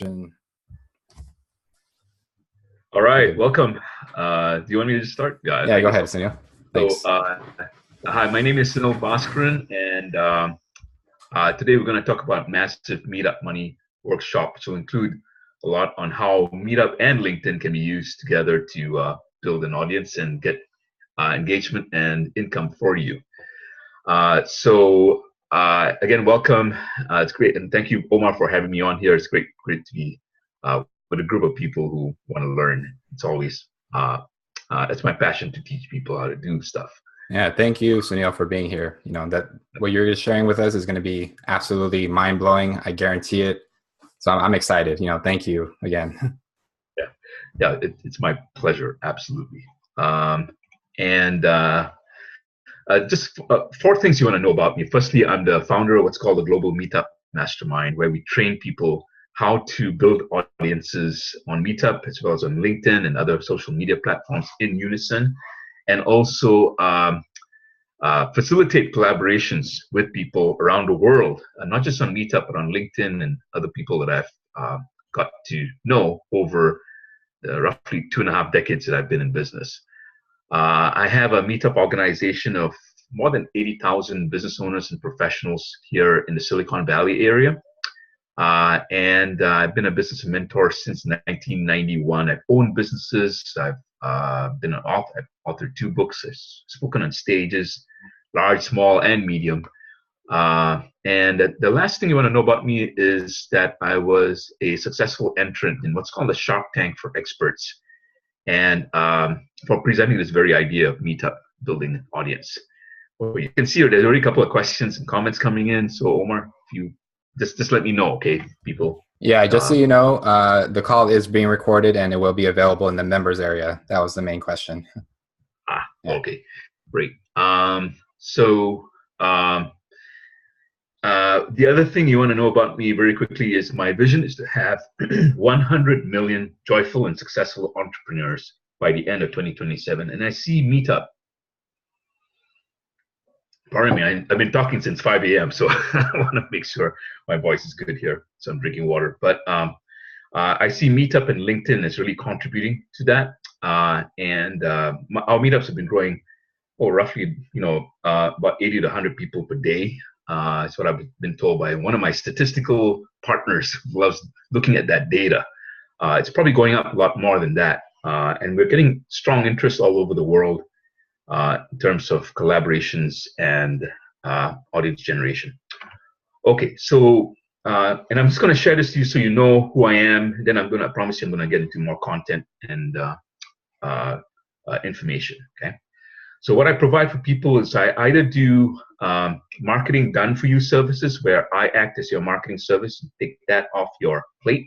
All right, welcome. Do you want me to start? Yeah, go ahead, Sunil. Thanks. So, hi, my name is Sunil Bhaskaran, and today we're going to talk about massive Meetup Money workshop, which will include a lot on how Meetup and LinkedIn can be used together to build an audience and get engagement and income for you. Again, welcome. It's great, and thank you, Omar, for having me on here. It's great to be with a group of people who want to learn. It's always it's my passion to teach people how to do stuff. Yeah, thank you, Sunil, for being here. You know, that what you're sharing with us is going to be absolutely mind-blowing. I guarantee it. So I'm excited. You know, thank you again. Yeah, it's my pleasure. Absolutely. Just 4 things you want to know about me. Firstly, I'm the founder of what's called the Global Meetup Mastermind, where we train people how to build audiences on Meetup as well as on LinkedIn and other social media platforms in unison, and also facilitate collaborations with people around the world, not just on Meetup, but on LinkedIn and other people that I've got to know over the roughly 2.5 decades that I've been in business. I have a Meetup organization of more than 80,000 business owners and professionals here in the Silicon Valley area. I've been a business mentor since 1991. I've owned businesses. I've been an author. I've authored 2 books. I've spoken on stages, large, small, and medium. The last thing you want to know about me is that I was a successful entrant in what's called the Shark Tank for Experts, and for presenting this very idea of Meetup building an audience. Well, you can see there's already a couple of questions and comments coming in. So Omar, if you just let me know, okay, people. Yeah, just so you know, the call is being recorded and it will be available in the members area. That was the main question. Yeah. Okay, great. The other thing you want to know about me very quickly is my vision is to have 100 million joyful and successful entrepreneurs by the end of 2027. And I see Meetup. Pardon me, I've been talking since 5 a.m., so I want to make sure my voice is good here. So I'm drinking water. But I see Meetup and LinkedIn as really contributing to that. Our Meetups have been growing, roughly, about 80 to 100 people per day. That's what I've been told by one of my statistical partners who loves looking at that data. It's probably going up a lot more than that. And we're getting strong interest all over the world in terms of collaborations and audience generation. Okay, so, and I'm just going to share this to you so you know who I am. Then I promise you I'm going to get into more content and information, okay? So what I provide for people is I either do marketing done for you services, where I act as your marketing service and take that off your plate,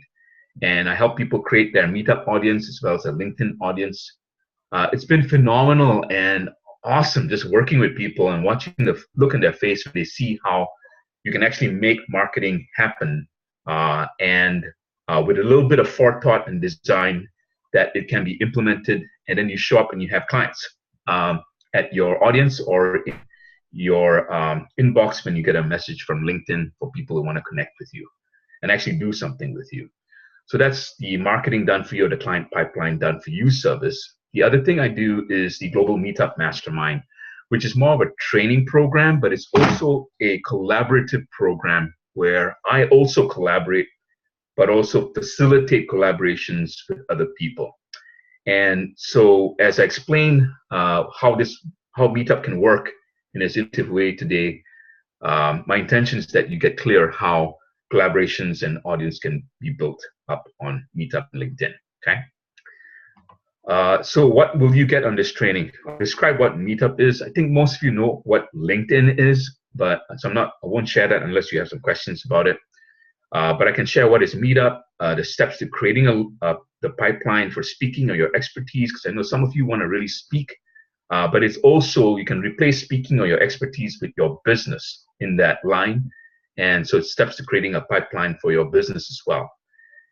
and I help people create their Meetup audience as well as a LinkedIn audience. It's been phenomenal and awesome just working with people and watching the look in their face when they see how you can actually make marketing happen, and with a little bit of forethought and design that it can be implemented, and then you show up and you have clients at your audience or in your inbox when you get a message from LinkedIn for people who want to connect with you and actually do something with you. So that's the marketing done for you, or the client pipeline done for you service. The other thing I do is the Global Meetup Mastermind, which is more of a training program, but it's also a collaborative program where I also collaborate, but also facilitate collaborations with other people. And so as I explain how Meetup can work in a intuitive way today, my intention is that you get clear how collaborations and audience can be built up on Meetup and LinkedIn, okay? So what will you get on this training? I'll describe what Meetup is. I think most of you know what LinkedIn is, but so I won't share that unless you have some questions about it. But I can share what is Meetup, the steps to creating the pipeline for speaking or your expertise, because I know some of you want to really speak, but it's also, you can replace speaking or your expertise with your business in that line. And so it's steps to creating a pipeline for your business as well.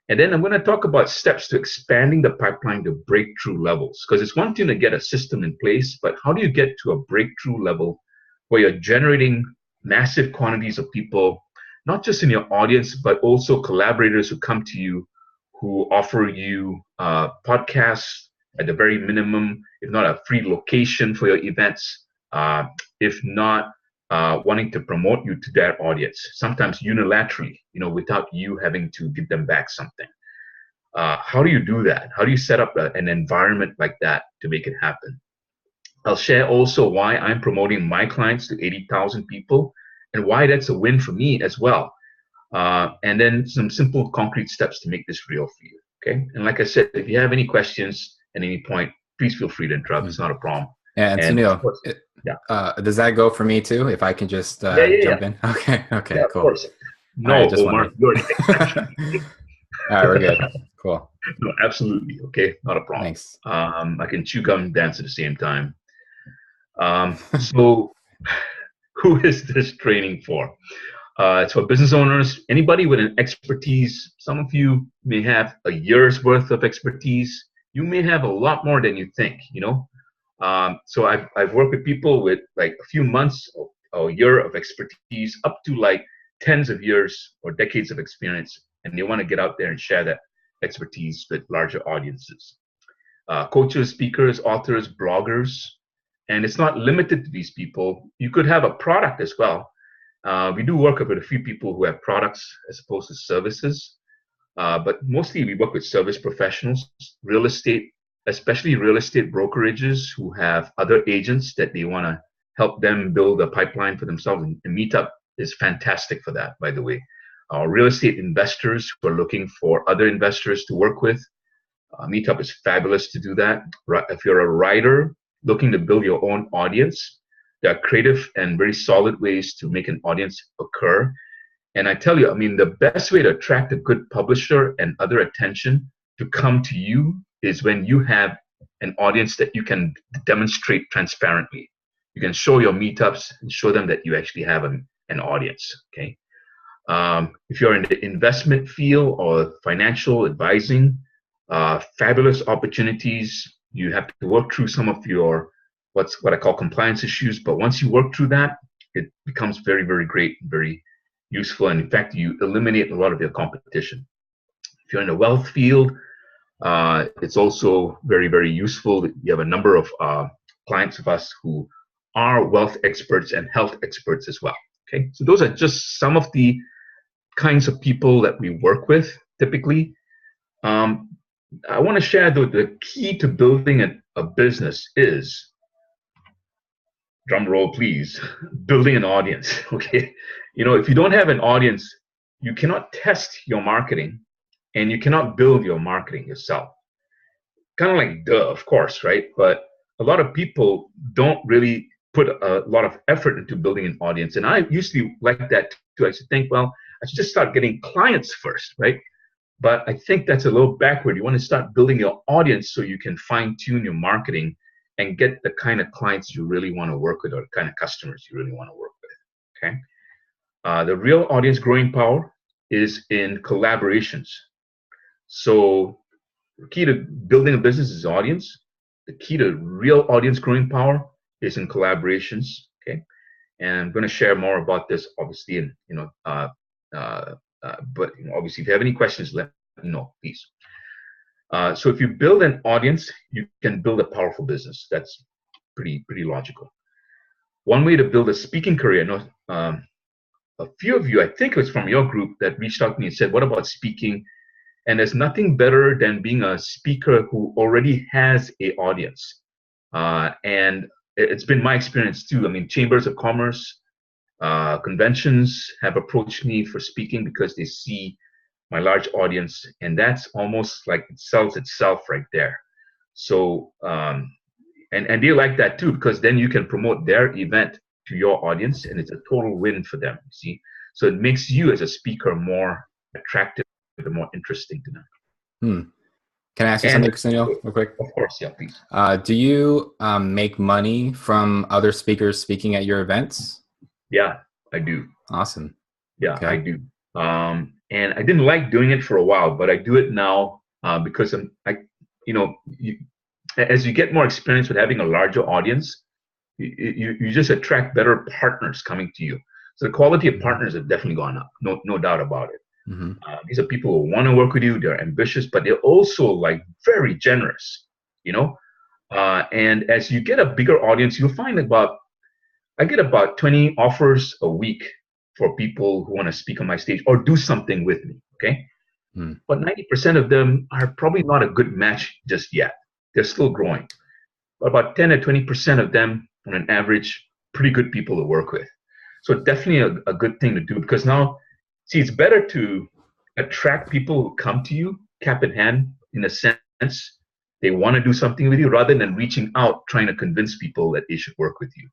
And then I'm going to talk about steps to expanding the pipeline to breakthrough levels, because it's one thing to get a system in place, but how do you get to a breakthrough level where you're generating massive quantities of people not just in your audience, but also collaborators who come to you, who offer you podcasts at the very minimum, if not a free location for your events, if not wanting to promote you to their audience, sometimes unilaterally, without you having to give them back something. How do you do that? How do you set up an environment like that to make it happen? I'll share also why I'm promoting my clients to 80,000 people and why that's a win for me as well. And then some simple concrete steps to make this real for you. Okay. And like I said, if you have any questions at any point, please feel free to interrupt. It's not a problem. And Sunil, does that go for me too? If I can just jump in? Okay. Okay. Yeah, cool. Of course. No, right, Omar, you're an exception. All right, we're good. Cool. No, absolutely. Okay. Not a problem. Thanks. I can chew gum and dance at the same time. So who is this training for? It's for business owners, anybody with an expertise. Some of you may have a year's worth of expertise. You may have a lot more than you think, So I've worked with people with like a few months or a year of expertise up to like tens of years or decades of experience. And they want to get out there and share that expertise with larger audiences. Coaches, speakers, authors, bloggers. And it's not limited to these people. You could have a product as well. We do work with a few people who have products as opposed to services. But mostly we work with service professionals, real estate, especially real estate brokerages who have other agents that they want to help them build a pipeline for themselves. And Meetup is fantastic for that, by the way. Real estate investors who are looking for other investors to work with. Meetup is fabulous to do that. If you're a writer looking to build your own audience, there are creative and very solid ways to make an audience occur. And I tell you, the best way to attract a good publisher and other attention to come to you is when you have an audience that you can demonstrate transparently. You can show your meetups and show them that you actually have an audience, okay? If you're in the investment field or financial advising, fabulous opportunities. You have to work through some of your what I call compliance issues, but once you work through that, it becomes very, very great, very useful, and in fact, you eliminate a lot of your competition. If you're in the wealth field, it's also very, very useful. We have a number of clients of us who are wealth experts and health experts as well. Okay, so those are just some of the kinds of people that we work with typically. I want to share the key to building a business is, drum roll please, building an audience. Okay, if you don't have an audience, you cannot test your marketing and you cannot build your marketing yourself. Kind of like duh, of course, right? But a lot of people don't really put a lot of effort into building an audience, and I usually like that too. I should think, well, I should just start getting clients first, right? But I think that's a little backward. You want to start building your audience so you can fine-tune your marketing and get the kind of clients you really want to work with or the kind of customers you really want to work with, okay? The real audience growing power is in collaborations. So the key to building a business is audience. The key to real audience growing power is in collaborations, okay? And I'm going to share more about this, obviously, but obviously, if you have any questions, let me know, please. So if you build an audience, you can build a powerful business. That's pretty logical. One way to build a speaking career, a few of you, I think it was from your group, that reached out to me and said, what about speaking? And there's nothing better than being a speaker who already has an audience. And it's been my experience too. Chambers of commerce, conventions have approached me for speaking because they see my large audience, and that's almost like it sells itself right there. So and they like that too, because then you can promote their event to your audience, and it's a total win for them, see? So it makes you as a speaker more attractive and more interesting to them. Can I ask you something, Sunil, real quick? Of course, yeah, please. Do you make money from other speakers speaking at your events? Yeah, I do. Awesome. Yeah, okay. I do. And I didn't like doing it for a while, but I do it now because as you get more experience with having a larger audience, you just attract better partners coming to you. So the quality of partners have definitely gone up. No doubt about it. Mm-hmm. These are people who want to work with you. They're ambitious, but they're also like very generous, you know. And as you get a bigger audience, you'll find I get about 20 offers a week for people who want to speak on my stage or do something with me. Okay. Mm. But 90% of them are probably not a good match just yet. They're still growing. But about 10 or 20% of them, on an average, pretty good people to work with. So definitely a good thing to do, because now, see, it's better to attract people who come to you cap in hand, in a sense. They want to do something with you rather than reaching out trying to convince people that they should work with you.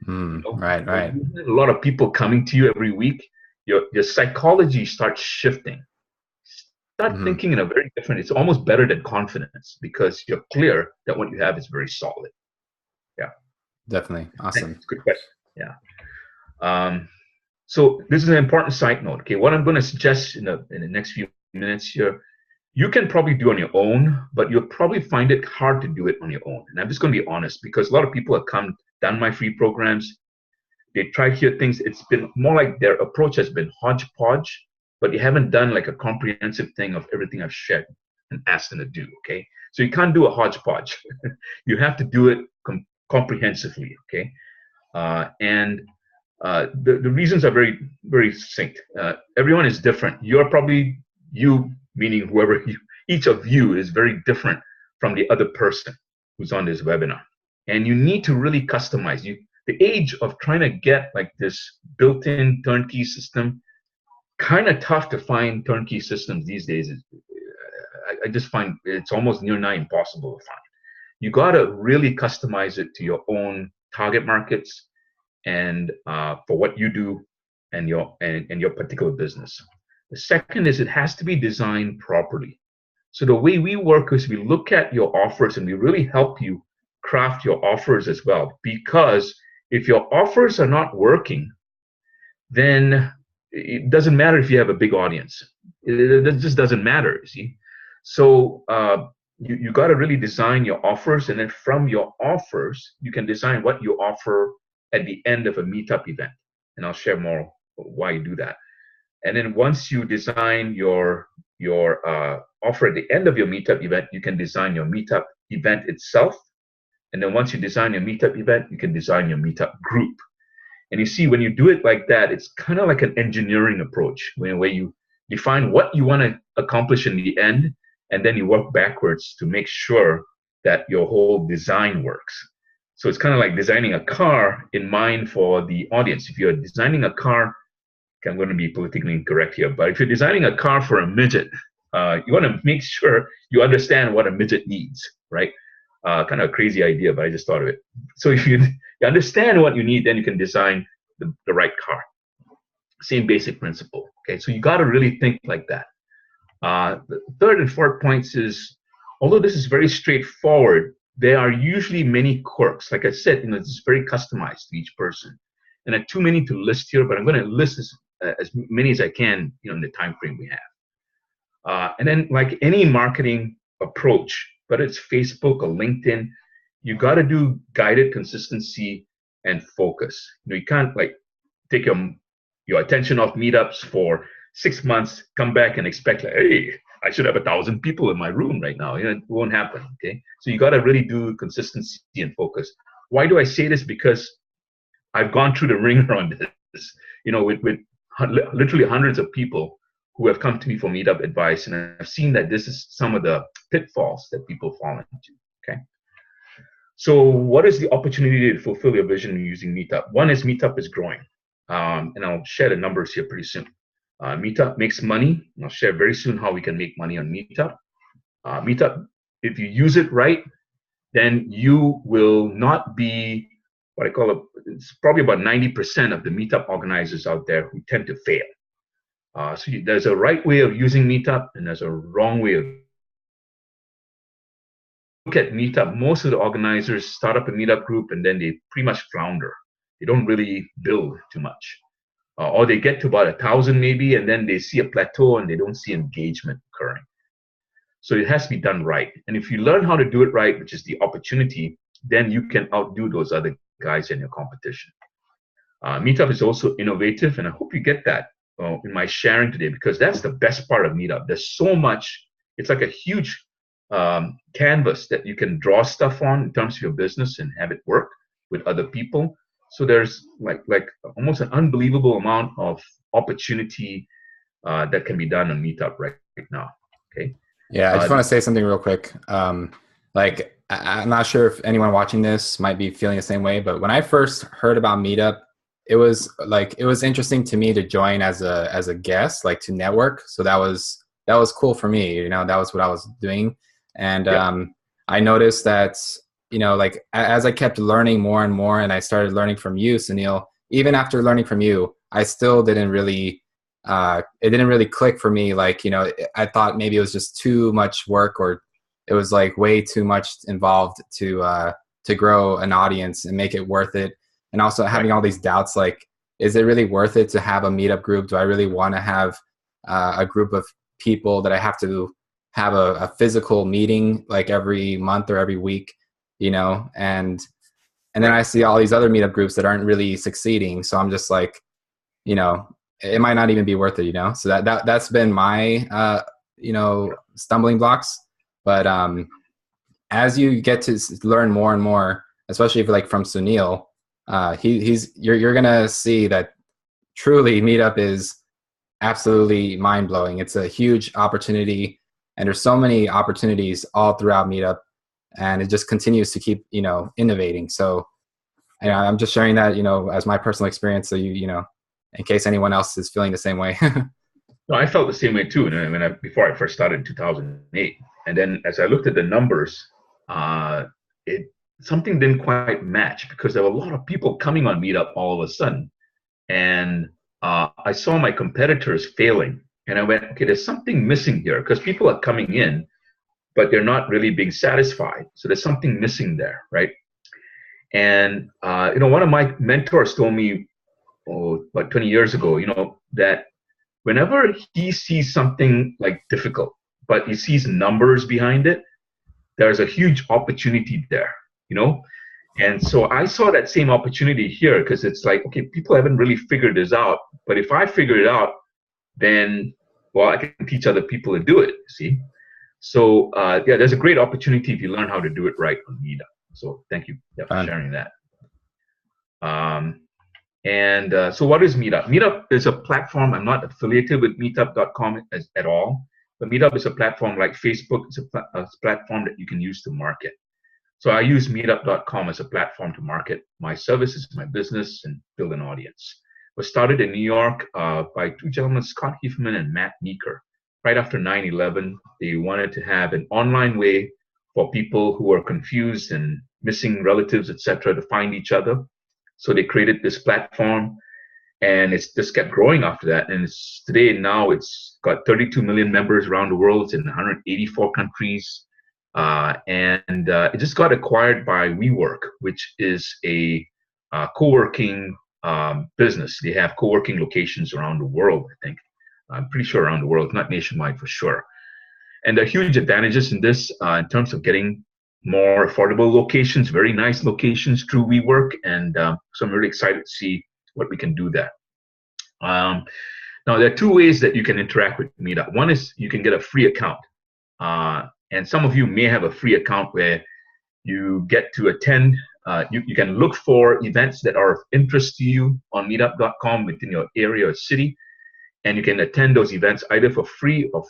You know? Right. A lot of people coming to you every week. Your psychology starts shifting. Start thinking in a very different. It's almost better than confidence, because you're clear that what you have is very solid. Yeah, Definitely. Awesome. Thanks. Good question. Yeah. So this is an important side note. Okay, what I'm going to suggest in the next few minutes here, you can probably do on your own, but you'll probably find it hard to do it on your own. And I'm just going to be honest, because a lot of people have done my free programs. They try here things. It's been more like their approach has been hodgepodge, but you haven't done like a comprehensive thing of everything I've shared and asked them to do. Okay, so you can't do a hodgepodge. You have to do it comprehensively. Okay, and the reasons are very, very succinct. Everyone is different. You're probably, you meaning whoever each of you is very different from the other person who's on this webinar, and you need to really customize. The age of trying to get like this built-in turnkey system, kind of tough to find turnkey systems these days. I just find it's almost near nigh impossible to find. You got to really customize it to your own target markets and for what you do and your particular business. The second is it has to be designed properly. So the way we work is we look at your offers and we really help you craft your offers as well. Because if your offers are not working, then it doesn't matter if you have a big audience. It just doesn't matter, you see. So you got to really design your offers, and then from your offers, you can design what you offer at the end of a meetup event. And I'll share more why you do that. And then once you design your offer at the end of your meetup event, you can design your meetup event itself. And then once you design your meetup event, you can design your meetup group. And you see, when you do it like that, it's kind of like an engineering approach, where you define what you want to accomplish in the end, and then you work backwards to make sure that your whole design works. So it's kind of like designing a car in mind for the audience. If you're designing a car, I'm going to be politically incorrect here, but if you're designing a car for a midget, you want to make sure you understand what a midget needs, right? Kind of a crazy idea, but I just thought of it. So if you understand what you need, then you can design the right car. Same basic principle. Okay, so you got to really think like that. The third and fourth points is, although this is very straightforward, there are usually many quirks. Like I said, it's very customized to each person, and there are too many to list here. But I'm going to list as many as I can, in the time frame we have. And then, like any marketing approach, whether it's Facebook or LinkedIn, you got to do guided consistency and focus. You can't like take your attention off meetups for 6 months, come back and expect like, hey, I should have 1,000 people in my room right now. It won't happen. Okay, so you got to really do consistency and focus. Why do I say this? Because I've gone through the ringer on this. With literally hundreds of people who have come to me for meetup advice, and I've seen that this is some of the pitfalls that people fall into. Okay, so what is the opportunity to fulfill your vision using Meetup? One is Meetup is growing, and I'll share the numbers here pretty soon. Meetup makes money. I'll share very soon how we can make money on Meetup. Meetup, if you use it right, then you will not be what I call it's probably about 90% of the Meetup organizers out there who tend to fail. So there's a right way of using Meetup, and there's a wrong way of. Look at Meetup. Most of the organizers start up a Meetup group and then they pretty much flounder. They don't really build too much, or they get to about 1,000 maybe, and then they see a plateau and they don't see engagement occurring. So it has to be done right. And if you learn how to do it right, which is the opportunity, then you can outdo those other guys in your competition. Meetup is also innovative, and I hope you get that in my sharing today, because that's the best part of Meetup. There's so much. It's like a huge canvas that you can draw stuff on in terms of your business and have it work with other people. So there's like almost an unbelievable amount of opportunity that can be done on Meetup right now. Okay. Yeah, I just want to say something real quick. Like, I'm not sure if anyone watching this might be feeling the same way, but when I first heard about Meetup, it was interesting to me to join as a guest, like to network. So that was cool for me. You know, that was what I was doing, and I noticed that, you know, like as I kept learning more and more, and I started learning from you, Sunil. Even after learning from you, I still didn't really. It didn't really click for me. Like, you know, I thought maybe it was just too much work, or it was like way too much involved to grow an audience and make it worth it. And also having all these doubts, like, is it really worth it to have a Meetup group? Do I really want to have a group of people that I have to have a physical meeting like every month or every week, you know? And then I see all these other Meetup groups that aren't really succeeding. So I'm just like, you know, it might not even be worth it, you know? So that's been my, you know, stumbling blocks. But as you get to learn more and more, especially if like from Sunil, you're gonna see that truly Meetup is absolutely mind blowing. It's a huge opportunity, and there's so many opportunities all throughout Meetup, and it just continues to keep, you know, innovating. So, and I'm just sharing that, you know, as my personal experience. So you know, in case anyone else is feeling the same way. No, I felt the same way too. And before I first started in 2008, and then as I looked at the numbers, it something didn't quite match, because there were a lot of people coming on Meetup all of a sudden, and I saw my competitors failing, and I went, okay, there's something missing here, because people are coming in, but they're not really being satisfied. So there's something missing there, right? And you know, one of my mentors told me, about 20 years ago, you know, that whenever he sees something like difficult, but he sees numbers behind it, there's a huge opportunity there, you know? And so I saw that same opportunity here, because it's like, okay, people haven't really figured this out, but if I figure it out, then, well, I can teach other people to do it, see? So yeah, there's a great opportunity if you learn how to do it right on Meetup. So thank you for sharing that. So what is Meetup? Meetup is a platform. I'm not affiliated with meetup.com at all, but Meetup is a platform like Facebook. It's a platform that you can use to market. So I use meetup.com as a platform to market my services, my business, and build an audience. It was started in New York by two gentlemen, Scott Hefferman and Matt Meeker. Right after 9/11, they wanted to have an online way for people who are confused and missing relatives, etc., to find each other. So they created this platform, and it's just kept growing after that. And now it's got 32 million members around the world. It's in 184 countries. It just got acquired by WeWork, which is a co-working business. They have co-working locations around the world, I think. I'm pretty sure around the world, not nationwide for sure. And there are huge advantages in this in terms of getting more affordable locations, very nice locations through WeWork. And so I'm really excited to see what we can do there. Now, there are two ways that you can interact with Meetup. One is you can get a free account. And some of you may have a free account where you get to attend. You can look for events that are of interest to you on meetup.com within your area or city. And you can attend those events either for free or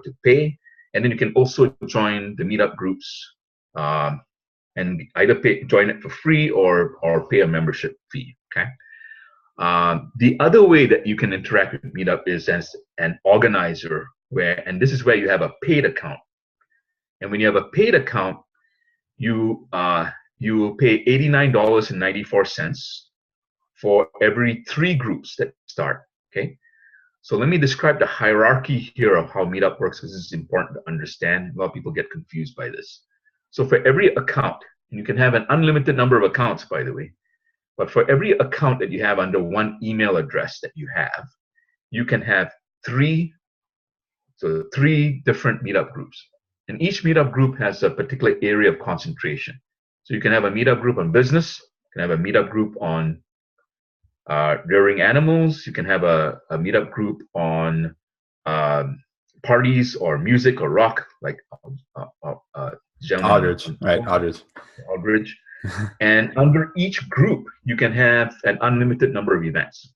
to pay. And then you can also join the Meetup groups and either join it for free or pay a membership fee. Okay. The other way that you can interact with Meetup is as an organizer, and this is where you have a paid account. And when you have a paid account, you will pay $89.94 for every 3 groups that start. Okay. So let me describe the hierarchy here of how Meetup works, because this is important to understand. A lot of people get confused by this. So for every account, and you can have an unlimited number of accounts, by the way, but for every account that you have under one email address that you have, you can have 3 different Meetup groups. And each Meetup group has a particular area of concentration. So you can have a Meetup group on business, you can have a Meetup group on rearing animals. You can have a meetup group on parties or music or rock, like gentleman Aldridge, right? Aldridge. Aldridge. And under each group, you can have an unlimited number of events.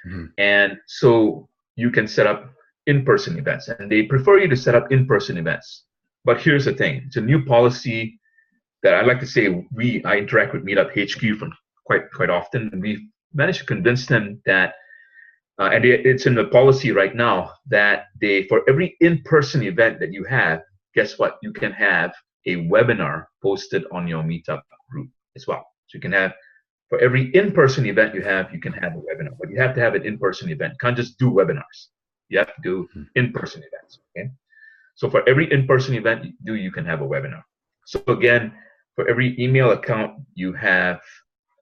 Mm-hmm. And so you can set up in-person events, and they prefer you to set up in-person events. But here's the thing: it's a new policy that I like to say I interact with Meetup HQ from quite often, and we've managed to convince them that, and it's in the policy right now, that for every in-person event that you have, guess what? You can have a webinar posted on your Meetup group as well. So you can have, for every in-person event you can have a webinar, but you have to have an in-person event. You can't just do webinars. You have to do in-person events, okay? So for every in-person event you can have a webinar. So again, for every email account, you have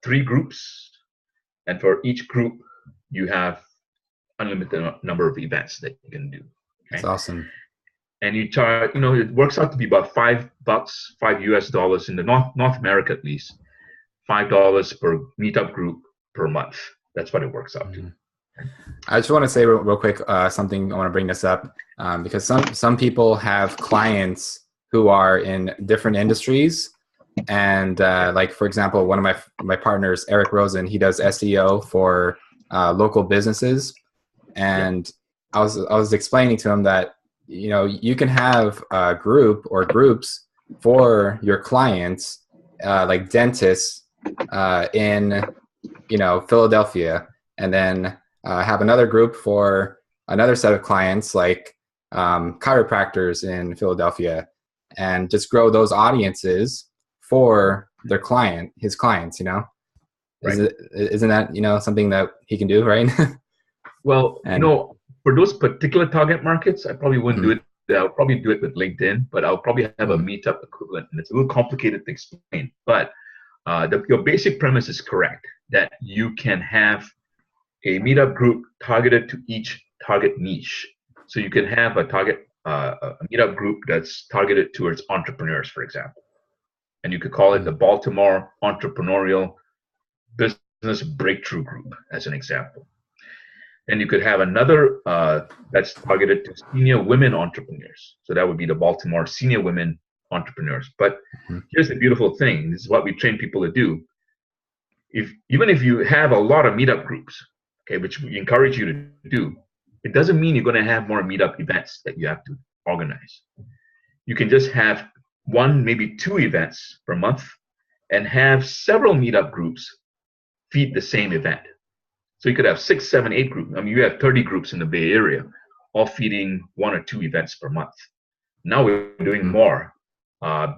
3 groups, and for each group, you have unlimited number of events that you can do. Okay? That's awesome. And you charge, it works out to be about $5 US in the North America, at least $5 per meetup group per month. That's what it works out to. I just want to say real quick something. I want to bring this up because some people have clients who are in different industries, and like for example, one of my partners, Eric Rosen, he does SEO for local businesses, and I was explaining to him that you can have a group or groups for your clients, like dentists in Philadelphia, and then have another group for another set of clients, like chiropractors in Philadelphia, and just grow those audiences for his clients. Right. Isn't that something that he can do, right? Well, for those particular target markets, I probably wouldn't do it. I'll probably do it with LinkedIn, but I'll probably have a Meetup equivalent, and it's a little complicated to explain. But your basic premise is correct, that you can have a Meetup group targeted to each target niche. So you can have a Meetup group that's targeted towards entrepreneurs, for example, and you could call it the Baltimore Entrepreneurial Business Breakthrough Group, as an example. And you could have another that's targeted to senior women entrepreneurs. So that would be the Baltimore Senior Women Entrepreneurs. But here's the beautiful thing. This is what we train people to do. Even if you have a lot of Meetup groups, okay, which we encourage you to do, it doesn't mean you're going to have more Meetup events that you have to organize. You can just have 1, maybe 2 events per month, and have several Meetup groups feed the same event. So you could have 6, 7, 8 groups. I mean, you have 30 groups in the Bay Area, all feeding 1 or 2 events per month. Now we're doing more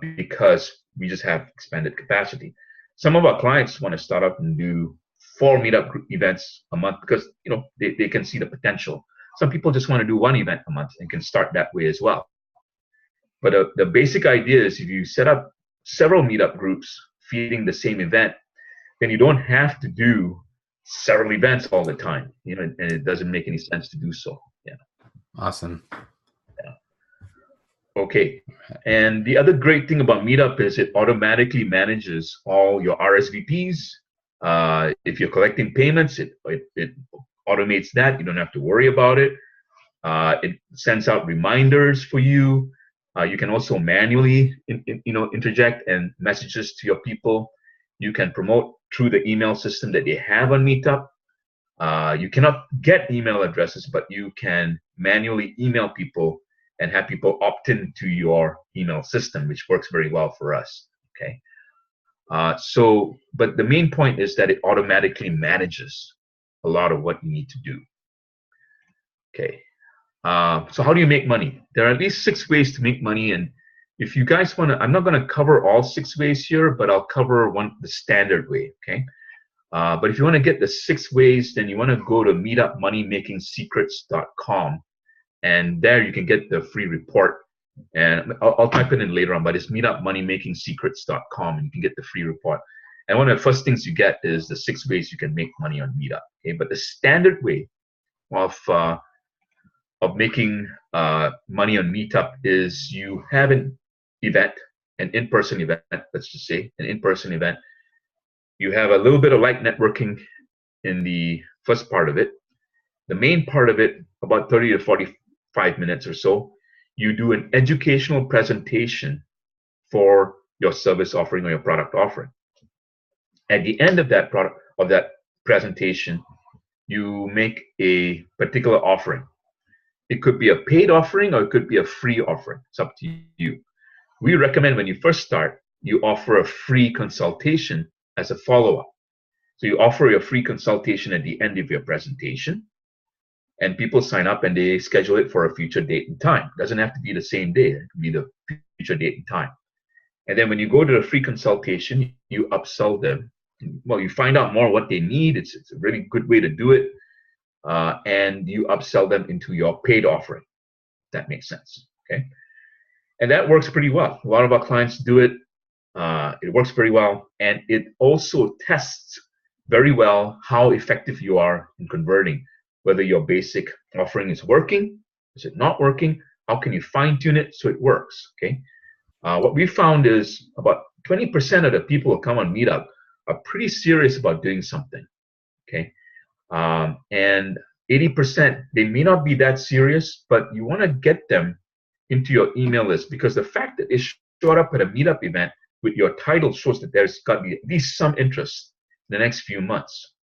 because we just have expanded capacity. Some of our clients want to start up and do 4 Meetup group events a month because they can see the potential. Some people just want to do 1 event a month and can start that way as well. But the basic idea is, if you set up several Meetup groups feeding the same event, then you don't have to do several events all the time, and it doesn't make any sense to do so. Yeah. Awesome. Yeah. Okay. And the other great thing about Meetup is it automatically manages all your RSVPs. If you're collecting payments, it automates that. You don't have to worry about it. It sends out reminders for you. You can also manually, interject and messages to your people. You can promote through the email system that they have on Meetup. You cannot get email addresses, but you can manually email people and have people opt in to your email system, which works very well for us. Okay. But the main point is that it automatically manages a lot of what you need to do. Okay. So how do you make money? There are at least 6 ways to make money, and if you guys want to, I'm not going to cover all 6 ways here, but I'll cover the standard way, okay? But if you want to get the 6 ways, then you want to go to meetupmoneymakingsecrets.com, and there you can get the free report. And I'll type it in later on, but it's meetupmoneymakingsecrets.com, and you can get the free report. And one of the first things you get is the 6 ways you can make money on Meetup, okay? But the standard way of making money on Meetup is you have an event, an in-person event, let's just say, an in-person event. You have a little bit of light networking, in the first part of it. The main part of it, about 30 to 45 minutes or so, you do an educational presentation for your service offering or your product offering. At the end of that presentation, you make a particular offering. It could be a paid offering or it could be a free offering. It's up to you. We recommend when you first start, you offer a free consultation as a follow-up. So you offer your free consultation at the end of your presentation, and people sign up and they schedule it for a future date and time. It doesn't have to be the same day. It can be the future date and time. And then when you go to the free consultation, you upsell them. Well, you find out more what they need. It's a really good way to do it. And you upsell them into your paid offering. That makes sense. Okay. And that works pretty well. A lot of our clients do it. It works very well. And it also tests very well how effective you are in converting, whether your basic offering is working, is it not working, how can you fine tune it so it works, okay? What we found is about 20% of the people who come on Meetup are pretty serious about doing something, okay? And 80%, they may not be that serious, but you want to get them into your email list, because the fact that they showed up at a Meetup event with your title shows that there's got to be at least some interest in the next few months.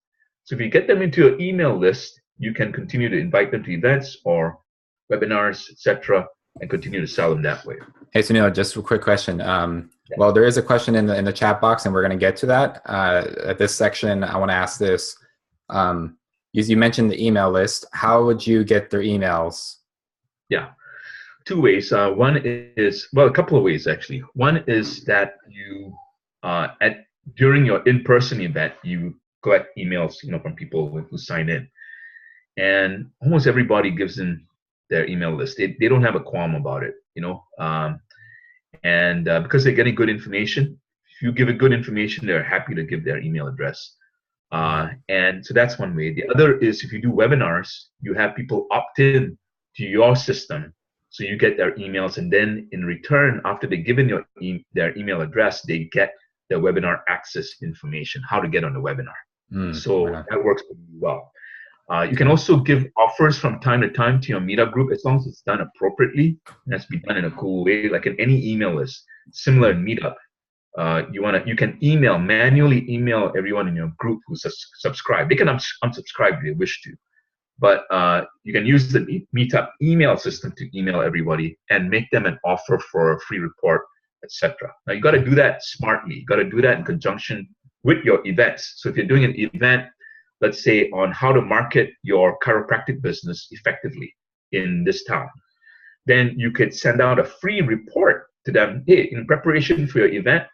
So if you get them into your email list, you can continue to invite them to events or webinars, etc., and continue to sell them that way. Hey, Sunil, just a quick question. Well, there is a question in the chat box, and we're going to get to that. At this section, I want to ask this. You mentioned the email list. How would you get their emails? Yeah, two ways. One is, well, a couple of ways, actually. One is that you, during your in-person event, you collect emails, from people who sign in. And almost everybody gives in their email list. They don't have a qualm about it, because they're getting good information. If you give it good information, they're happy to give their email address. And so that's one way. The other is if you do webinars, you have people opt in to your system, so you get their emails, and then in return, after they've given their email address, they get the webinar access information, how to get on the webinar. So that works pretty well. You can also give offers from time to time to your Meetup group, as long as it's done appropriately. It has to be done in a cool way, like in any email list. Similar in Meetup, you can manually email everyone in your group who's subscribed. They can unsubscribe if they wish to, but you can use the Meetup email system to email everybody and make them an offer for a free report, etc. Now you got to do that smartly. You got to do that in conjunction with your events. So if you're doing an event, let's say, on how to market your chiropractic business effectively in this town, then you could send out a free report to them. Hey, in preparation for your event,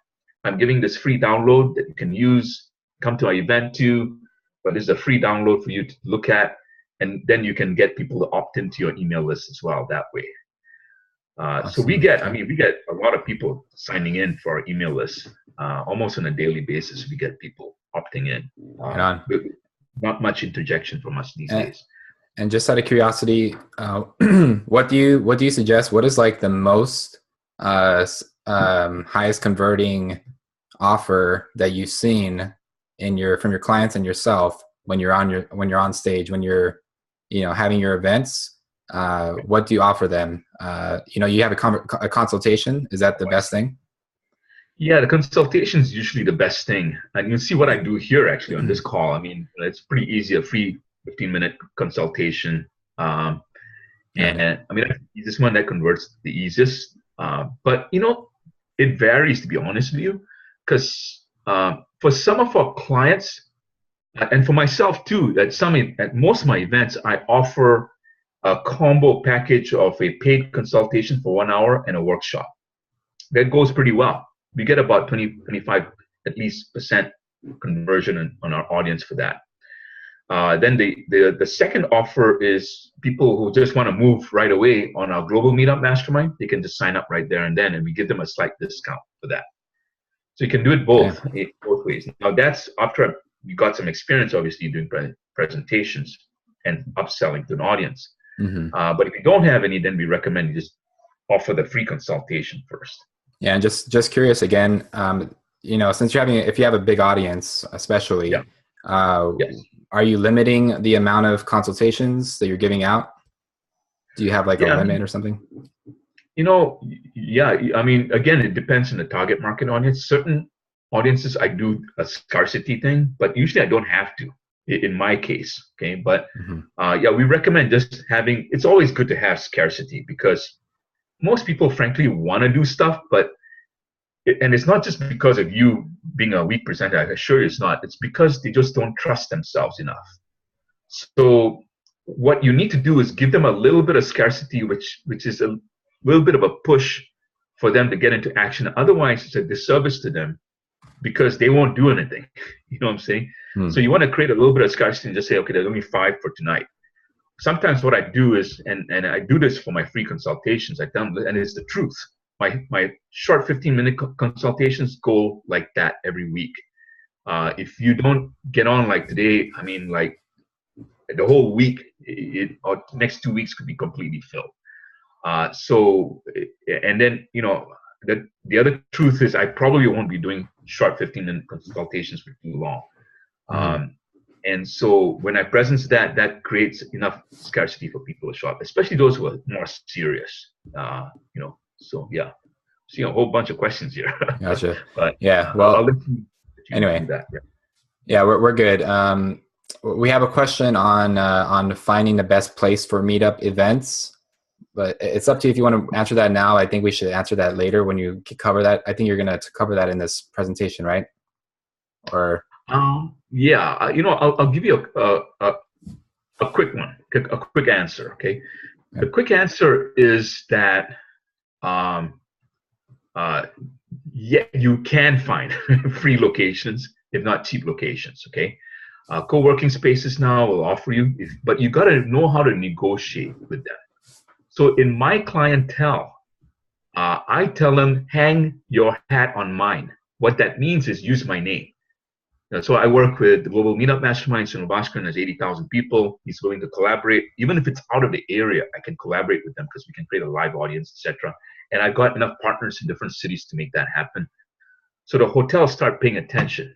I'm giving this free download that you can use, come to our event too, but this is a free download for you to look at, and then you can get people to opt into your email list as well that way. So we get a lot of people signing in for our email list, almost on a daily basis. We get people opting in. Not much interjection from us these days. And just out of curiosity, what do you suggest? What is like the most highest converting offer that you've seen from your clients and yourself when you're on stage, when you're having your events? What do you offer them? You have a consultation. Is that the best thing? Yeah, the consultation is usually the best thing. And you'll see what I do here actually on this call. I mean, it's pretty easy, a free 15-minute consultation. And I mean, that's the easiest one that converts the easiest. But, it varies, to be honest with you, because for some of our clients, and for myself too, at most of my events, I offer a combo package of a paid consultation for 1 hour and a workshop. That goes pretty well. We get about 20-25 at least % conversion on our audience for that. Then the second offer is people who just want to move right away on our global Meetup mastermind. They can just sign up right there and then, and we give them a slight discount for that. So you can do it both ways. Now that's after you got some experience, obviously, doing presentations and upselling to an audience. But if you don't have any, then we recommend you just offer the free consultation first. Yeah, and just curious again, since if you have a big audience, especially, are you limiting the amount of consultations that you're giving out? Do you have like a limit or something? Yeah, I mean, again, it depends on the target market audience. Certain audiences, I do a scarcity thing, but usually I don't have to in my case. Okay. But yeah, we recommend just having, it's always good to have scarcity because most people frankly want to do stuff, but, and it's not just because of you being a weak presenter. I assure you it's not. It's because they just don't trust themselves enough. So what you need to do is give them a little bit of scarcity, which is a little bit of a push for them to get into action. Otherwise, it's a disservice to them because they won't do anything. You know what I'm saying? So you want to create a little bit of scarcity and just say, okay, there's only 5 for tonight. Sometimes what I do is, and I do this for my free consultations, I tell them, and it's the truth. My short 15-minute consultations go like that every week. If you don't get on like today, I mean, like the whole week or next 2 weeks could be completely filled. So, and then, the other truth is I probably won't be doing short 15-minute consultations for too long. And so when I present that creates enough scarcity for people to show up, especially those who are more serious, so yeah, see a whole bunch of questions here. Gotcha. But yeah, well, I'll let you anyway, do that. Yeah, we're good. We have a question on finding the best place for meetup events, but it's up to you if you want to answer that now. I think we should answer that later when you cover that. I think you're going to cover that in this presentation, right? Or yeah, I'll give you a quick one, a quick answer. Okay, the quick answer is that yeah, you can find free locations, if not cheap locations. Okay. Co-working spaces now will offer you, but you got to know how to negotiate with them. So in my clientele, I tell them, hang your hat on mine. What that means is use my name. So I work with the Global Meetup Mastermind. Sunil Bhaskaran has 80,000 people. He's willing to collaborate. Even if it's out of the area, I can collaborate with them because we can create a live audience, etc. And I've got enough partners in different cities to make that happen. So the hotels start paying attention.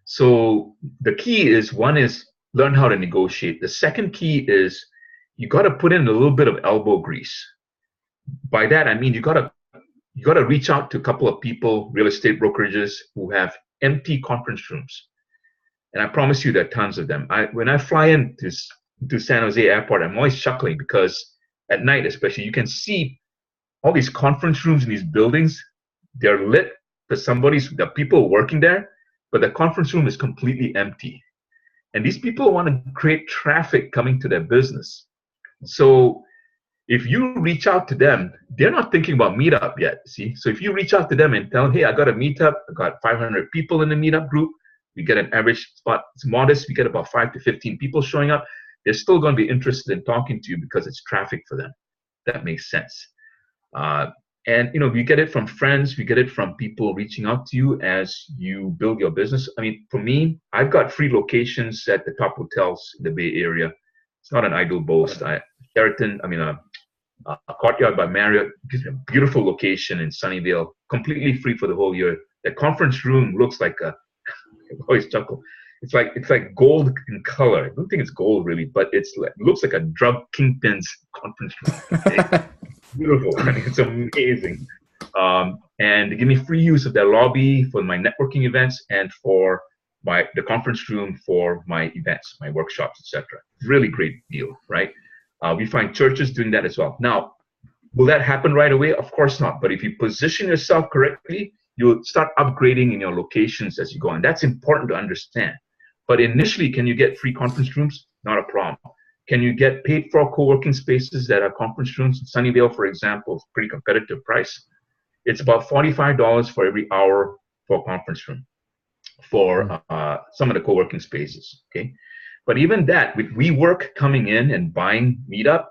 So the key is, one is learn how to negotiate. The second key is you got to put in a little bit of elbow grease. By that, I mean you got to reach out to a couple of people, real estate brokerages who have empty conference rooms. And I promise you there are tons of them. When I fly into San Jose Airport, I'm always chuckling because at night especially, you can see all these conference rooms in these buildings. They're lit for the people working there, but the conference room is completely empty. And these people want to create traffic coming to their business. So if you reach out to them, they're not thinking about Meetup yet, see? So if you reach out to them and tell them, hey, I got a Meetup, I got 500 people in the Meetup group, we get an average spot, it's modest, we get about 5 to 15 people showing up, they're still going to be interested in talking to you because it's traffic for them. That makes sense. And we get it from friends, we get it from people reaching out to you as you build your business. I mean, for me, I've got free locations at the top hotels in the Bay Area. It's not an idle boast. Sheraton, Courtyard by Marriott gives me a beautiful location in Sunnyvale, completely free for the whole year. The conference room looks like I always chuckle. It's like gold in color. I don't think it's gold really, but it looks like a drug kingpin's conference room. Beautiful. I mean, it's amazing. And they give me free use of their lobby for my networking events and for the conference room for my events, my workshops, etc. Really great deal, right? We find churches doing that as well. Now, will that happen right away? Of course not. But if you position yourself correctly, you'll start upgrading in your locations as you go. And that's important to understand. But initially, can you get free conference rooms? Not a problem. Can you get paid for co-working spaces that are conference rooms? Sunnyvale, for example, is a pretty competitive price. It's about $45 for every hour for a conference room for some of the co-working spaces, okay? But even that, with WeWork coming in and buying Meetup,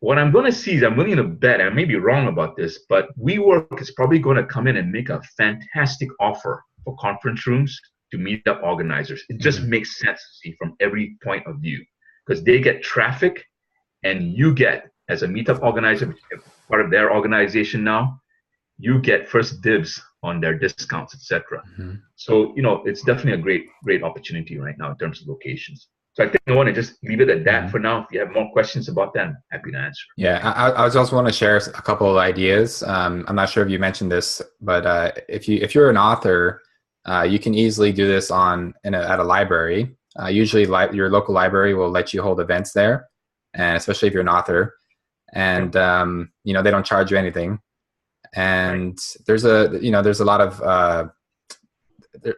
what I'm going to see is, I'm willing to bet, I may be wrong about this, but WeWork is probably going to come in and make a fantastic offer for conference rooms to Meetup organizers. It just makes sense to see from every point of view, because they get traffic and you get, as a Meetup organizer, part of their organization now, you get first dibs on their discounts, etc. Mm-hmm. So, it's definitely a great opportunity right now in terms of locations. So I think I want to just leave it at that for now. If you have more questions about that, I'm happy to answer. Yeah, I just want to share a couple of ideas. I'm not sure if you mentioned this, but if you're an author, you can easily do this at a library. Usually, your local library will let you hold events there, and especially if you're an author, and they don't charge you anything. And there's a lot of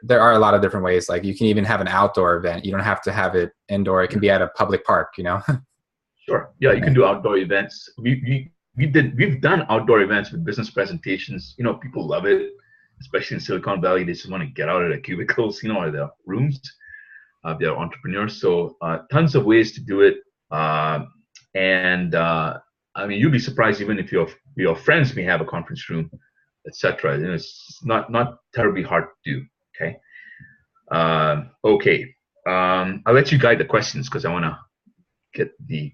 there are a lot of different ways. Like you can even have an outdoor event. You don't have to have it indoor. It can be at a public park. Sure. Yeah, you can do outdoor events. We've done outdoor events with business presentations. People love it, especially in Silicon Valley. They just want to get out of their cubicles, or their rooms. They're entrepreneurs, so tons of ways to do it. You'd be surprised even if your friends may have a conference room, etc. It's not terribly hard to do. Okay. I'll let you guide the questions because I want to get the.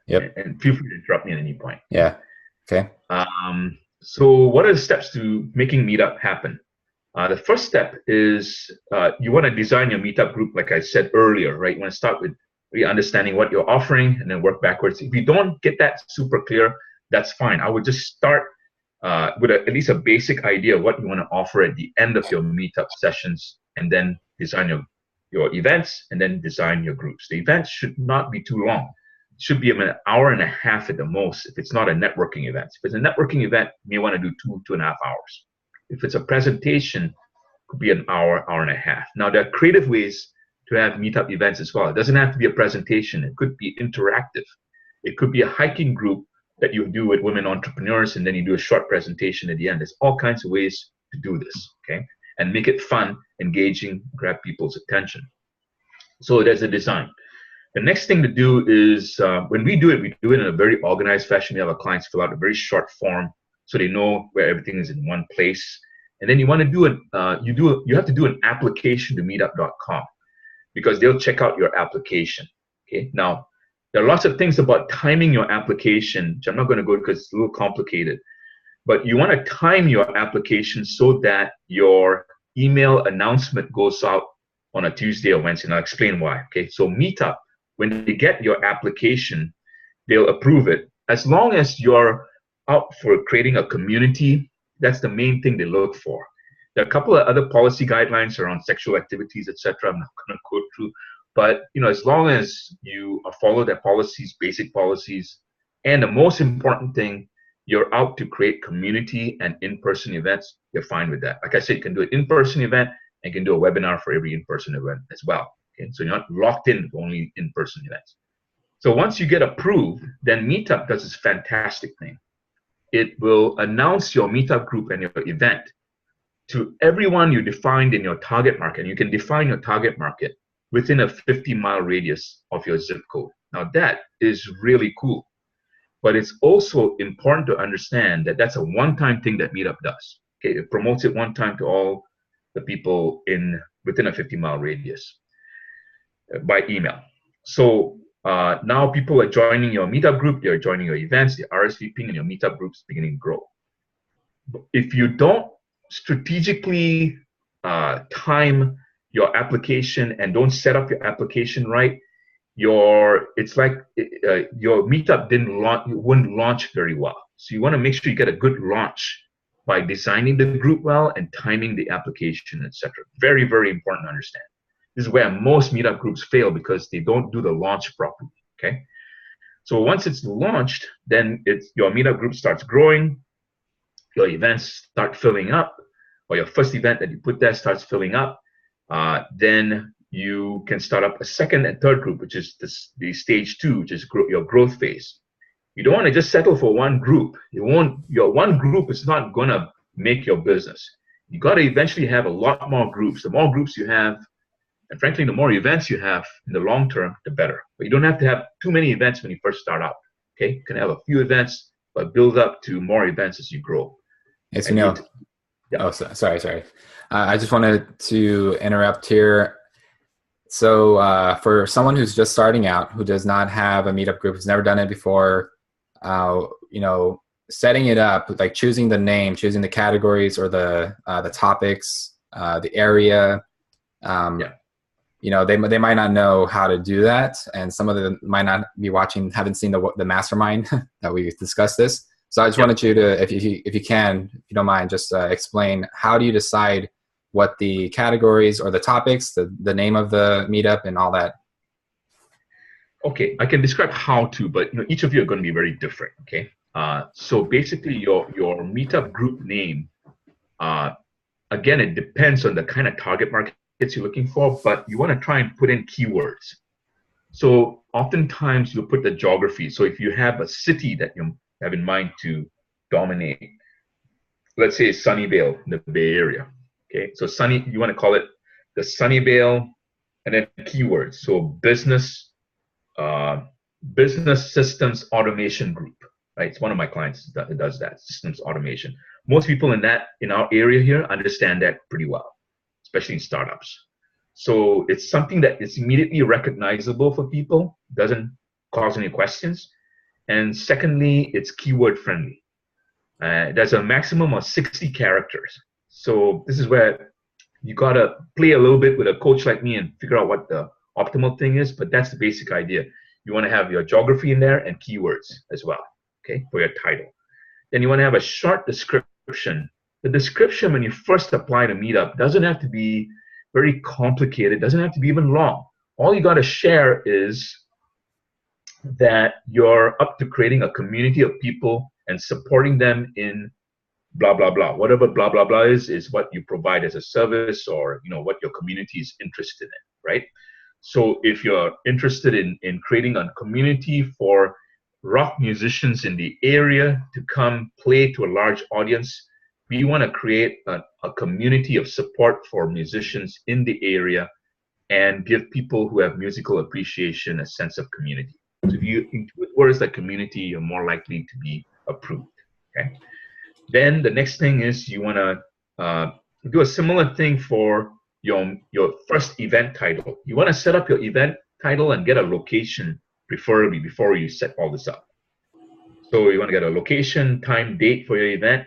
Yep. And feel free to interrupt me at any point. Yeah. Okay. So what are the steps to making Meetup happen? The first step is you want to design your Meetup group, like I said earlier, right? You want to start with really understanding what you're offering and then work backwards. If you don't get that super clear, that's fine. I would just start with at least a basic idea of what you want to offer at the end of your Meetup sessions, and then design your events, and then design your groups. The events should not be too long. It should be an hour and a half at the most if it's not a networking event. If it's a networking event, you may want to do 2.5 hours. If it's a presentation, it could be an hour and a half. Now, there are creative ways to have Meetup events as well. It doesn't have to be a presentation. It could be interactive. It could be a hiking group that you do with women entrepreneurs, and then you do a short presentation at the end. There's all kinds of ways to do this, okay? And make it fun, engaging, grab people's attention. So there's a design. The next thing to do is when we do it in a very organized fashion. We have our clients fill out a very short form so they know where everything is in one place. And then you want to do you have to do an application to meetup.com because they'll check out your application. Okay. Now, there are lots of things about timing your application, which I'm not going to go because it's a little complicated. But you want to time your application so that your email announcement goes out on a Tuesday or Wednesday. And I'll explain why. Okay. So Meetup, when they get your application, they'll approve it. As long as you're out for creating a community, that's the main thing they look for. There are a couple of other policy guidelines around sexual activities, etc. I'm not going to go through. But as long as you follow their policies, basic policies, and the most important thing, you're out to create community and in-person events, you're fine with that. Like I said, you can do an in-person event and you can do a webinar for every in-person event as well. Okay? So you're not locked in to only in-person events. So once you get approved, then Meetup does this fantastic thing. It will announce your Meetup group and your event to everyone you defined in your target market. And you can define your target market within a 50-mile radius of your zip code. Now that is really cool, but it's also important to understand that that's a one-time thing that Meetup does. Okay, it promotes it one time to all the people within a 50-mile radius by email. So now people are joining your Meetup group, they're joining your events, they're RSVPing, and your Meetup group's beginning to grow. If you don't strategically time your application and don't set up your application right, it's like your Meetup wouldn't launch very well. So you want to make sure you get a good launch by designing the group well and timing the application, etc. Very, very important to understand. This is where most Meetup groups fail because they don't do the launch properly. Okay, so once it's launched, then your Meetup group starts growing, your events start filling up, or your first event that you put there starts filling up. Then you can start up a second and third group, which is the stage 2, which is your growth phase. You don't want to just settle for one group. Your one group is not going to make your business. You got to eventually have a lot more groups. The more groups you have, and frankly, the more events you have in the long term, the better. But you don't have to have too many events when you first start out. Okay, you can have a few events, but build up to more events as you grow. Hey, Sunil. Yeah. Oh, sorry. I just wanted to interrupt here. So for someone who's just starting out, who does not have a Meetup group, who's never done it before, setting it up, like choosing the name, choosing the categories or the topics, the area. You know, they might not know how to do that, and some of them might not be watching, haven't seen the mastermind that we discussed this. So I just wanted you to, if you can, if you don't mind, just explain, how do you decide what the categories or the topics, the name of the meetup and all that? Okay, I can describe how to, but you know, each of you are going to be very different. Okay, so basically, your meetup group name, again, it depends on the kind of target market you're looking for, but you want to try and put in keywords. So oftentimes you'll put the geography. So if you have a city that you have in mind to dominate, let's say Sunnyvale in the Bay Area. Okay, so you want to call it the Sunnyvale, and then keywords. So business systems automation group, right? It's one of my clients that does that, systems automation. Most people in our area here understand that pretty well, especially in startups. So it's something that is immediately recognizable for people, doesn't cause any questions. And secondly, it's keyword friendly. There's a maximum of 60 characters. So this is where you gotta play a little bit with a coach like me and figure out what the optimal thing is, but that's the basic idea. You wanna have your geography in there and keywords as well, okay, for your title. Then you wanna have a short description. The description, when you first apply to Meetup, doesn't have to be very complicated, doesn't have to be even long. All you gotta share is that you're up to creating a community of people and supporting them in blah, blah, blah. Whatever blah, blah, blah is what you provide as a service, or you know what your community is interested in, right? So if you're interested in creating a community for rock musicians in the area to come play to a large audience, we want to create a community of support for musicians in the area and give people who have musical appreciation a sense of community. So if you include words like community, you're more likely to be approved. Okay. Then the next thing is you want to do a similar thing for your first event title. You want to set up your event title and get a location, preferably, before you set all this up. So you want to get a location, time, date for your event,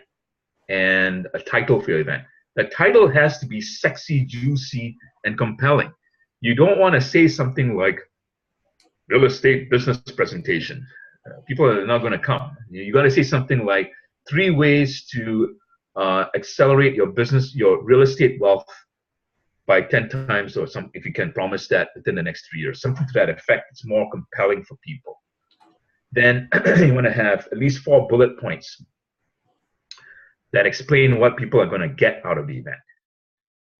and a title for your event. The title has to be sexy, juicy, and compelling. You don't want to say something like real estate business presentation. People are not going to come. You got to say something like 3 ways to accelerate your business, your real estate wealth by 10 times, or something, if you can promise that within the next 3 years, something to that effect. It's more compelling for people. Then you want to have at least 4 bullet points that explain what people are going to get out of the event.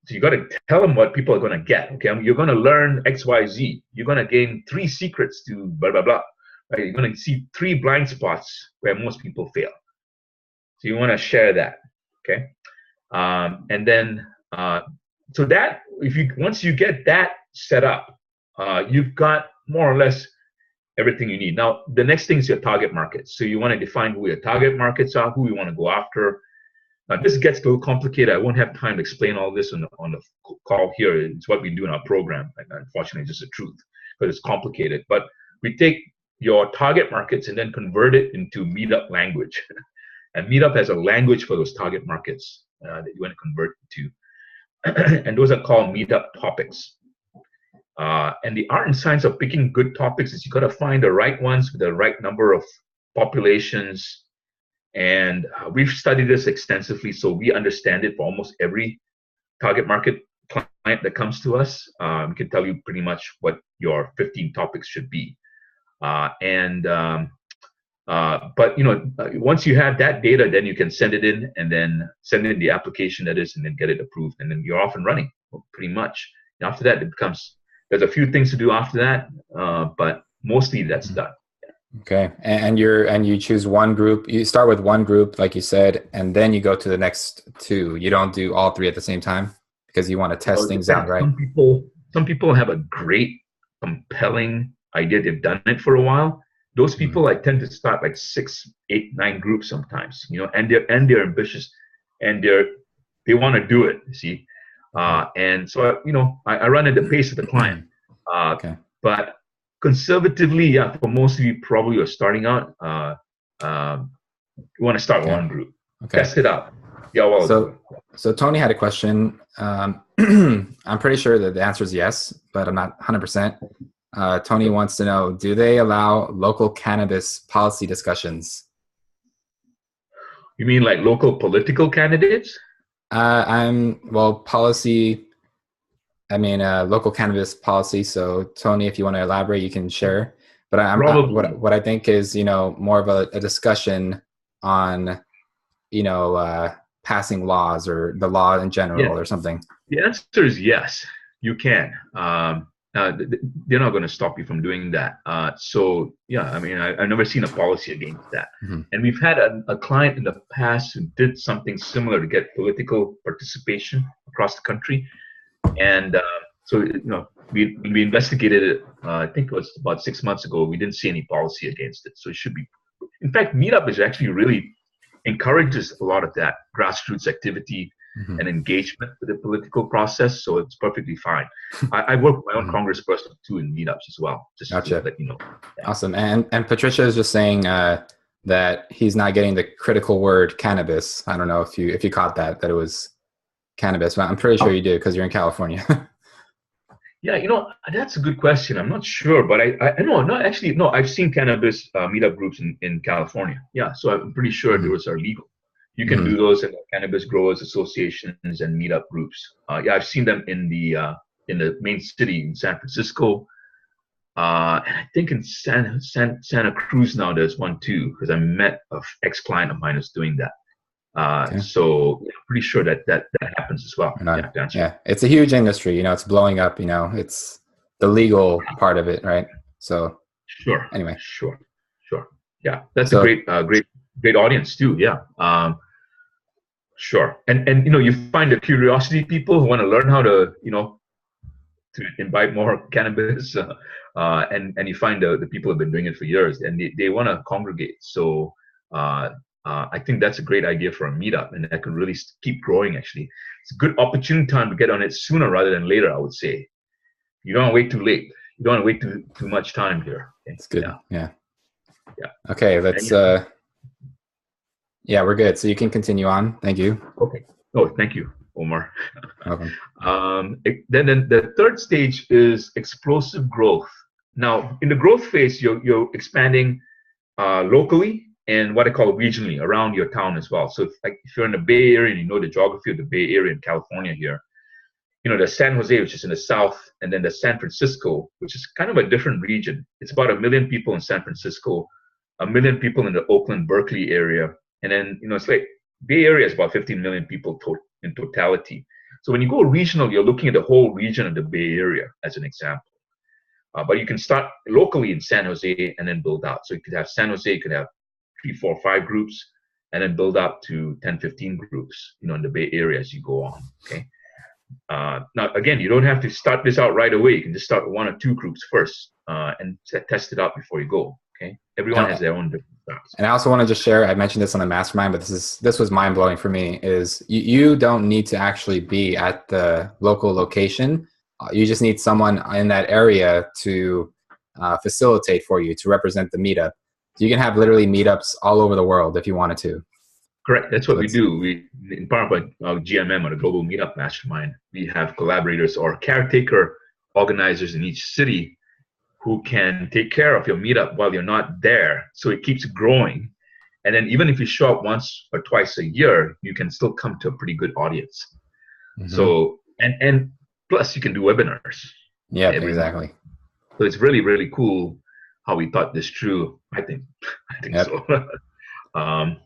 So you got to tell them what people are going to get. Okay, you're going to learn X, Y, Z. You're going to gain 3 secrets to blah, blah, blah. Right? You're going to see 3 blind spots where most people fail. So you want to share that. Okay, and then so that once you get that set up, you've got more or less everything you need. Now the next thing is your target market. So you want to define who your target markets are, who you want to go after. This gets a little complicated. I won't have time to explain all this on the call here. It's what we do in our program. And unfortunately, it's just the truth, but it's complicated. But we take your target markets and then convert it into Meetup language. And Meetup has a language for those target markets that you want to convert to. And those are called Meetup topics. And the art and science of picking good topics is you got to find the right ones with the right number of populations. And we've studied this extensively, so we understand it for almost every target market client that comes to us. We can tell you pretty much what your 15 topics should be. But you know, once you have that data, then you can send it in, and then send in the application that is, and then get it approved, and then you're off and running pretty much. And after that, there's a few things to do after that, but mostly that's done. Okay, and you choose one group. You start with one group, like you said, and then you go to the next 2. You don't do all 3 at the same time because you want to test things out, right? Some people have a great, compelling idea. They've done it for a while. Those people, I tend to start like 6, 8, 9 groups sometimes. You know, and they're ambitious, and they want to do it. You see, and so you know, I run at the pace of the client. Okay, but conservatively, yeah, for most of you probably are starting out, You want to start Okay. one group. Okay. Test it out. Yeah, well, so Tony had a question. I'm pretty sure that the answer is yes, but I'm not 100%. Tony wants to know, do they allow local cannabis policy discussions? you mean like local political candidates? Policy. I mean, local cannabis policy. So Tony, if you want to elaborate, you can share. But what I think is, more of a discussion on, passing laws or the law in general or something. The answer is yes, you can. They're not going to stop you from doing that. So yeah, I mean, I've never seen a policy against that. Mm-hmm. And we've had a client in the past who did something similar to get political participation across the country. And so we investigated it. I think it was about 6 months ago. We didn't see any policy against it. So it should be. In fact, Meetup is actually really encourages a lot of that grassroots activity and engagement with the political process. So it's perfectly fine. I work with my own congressperson too in meetups as well. Just gotcha. to let you know. Yeah. Awesome. And Patricia is just saying that he's not getting the critical word cannabis. I don't know if you caught that it was cannabis, but I'm pretty sure you did because you're in California. Yeah, that's a good question. I'm not sure, but I've seen cannabis meetup groups in California. Yeah, so I'm pretty sure those are legal. You can do those in the cannabis growers associations and meetup groups. Yeah, I've seen them in the main city in San Francisco, and I think in Santa Cruz now there's one too, because I met an ex-client of mine who's doing that. So I'm pretty sure that happens as well. Yeah, it's a huge industry. It's blowing up. It's the legal part of it, right? So sure. Anyway, sure. Yeah, that's a great audience too. Yeah. Sure. And you find the curiosity people who want to learn how to to imbibe more cannabis, and you find the people who have been doing it for years, and they want to congregate. So I think that's a great idea for a meetup, and that could really keep growing. Actually, it's a good opportune time to get on it sooner rather than later. I would say you don't want to wait too late. You don't want to wait too much time here. Okay? It's good. Yeah. Okay, let's. Yeah, we're good. So you can continue on. Thank you. Okay. Oh, thank you, Omar. Welcome. Then the third stage is explosive growth. Now, in the growth phase, you're expanding locally and what I call regionally around your town as well. So if you're in the Bay Area and you know the geography of the Bay Area in California here, there's San Jose, which is in the south, and then there's San Francisco, which is kind of a different region. It's about 1 million people in San Francisco, 1 million people in the Oakland, Berkeley area. And then, it's like Bay Area is about 15 million people in totality. So when you go regional, you're looking at the whole region of the Bay Area as an example. But you can start locally in San Jose and then build out. So you could have San Jose, you could have 3, 4, 5 groups, and then build up to 10, 15 groups, in the Bay Area as you go on. Okay. Now, again, you don't have to start this out right away. You can just start with 1 or 2 groups first and test it out before you go. Okay. Everyone has their own different styles. And I also want to just share, I mentioned this on the mastermind, but this was mind blowing for me, is you don't need to actually be at the local location. You just need someone in that area to facilitate for you, to represent the meetup. So you can have literally meetups all over the world if you wanted to. Correct. That's what we do. We, in part of GMM, or the Global Meetup Mastermind, we have collaborators or caretaker organizers in each city who can take care of your meetup while you're not there. So it keeps growing. And then even if you show up once or twice a year, you can still come to a pretty good audience. So, and plus you can do webinars. Yeah, exactly. So it's really, really cool how we thought this through. I think so.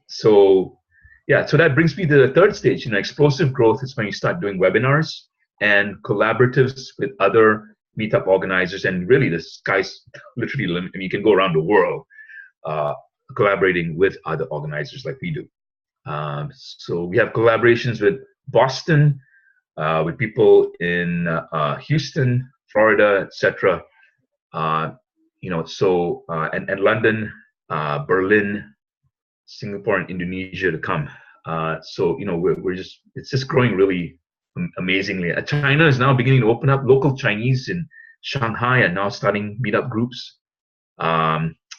So that brings me to the third stage. Explosive growth is when you start doing webinars and collaboratives with other meetup organizers, and really the sky's literally the limit. I mean, you can go around the world collaborating with other organizers like we do. So we have collaborations with Boston, with people in Houston, Florida, etc. And London, Berlin, Singapore, and Indonesia to come. It's just growing really amazingly. China is now beginning to open up. Local Chinese in Shanghai are now starting meetup groups.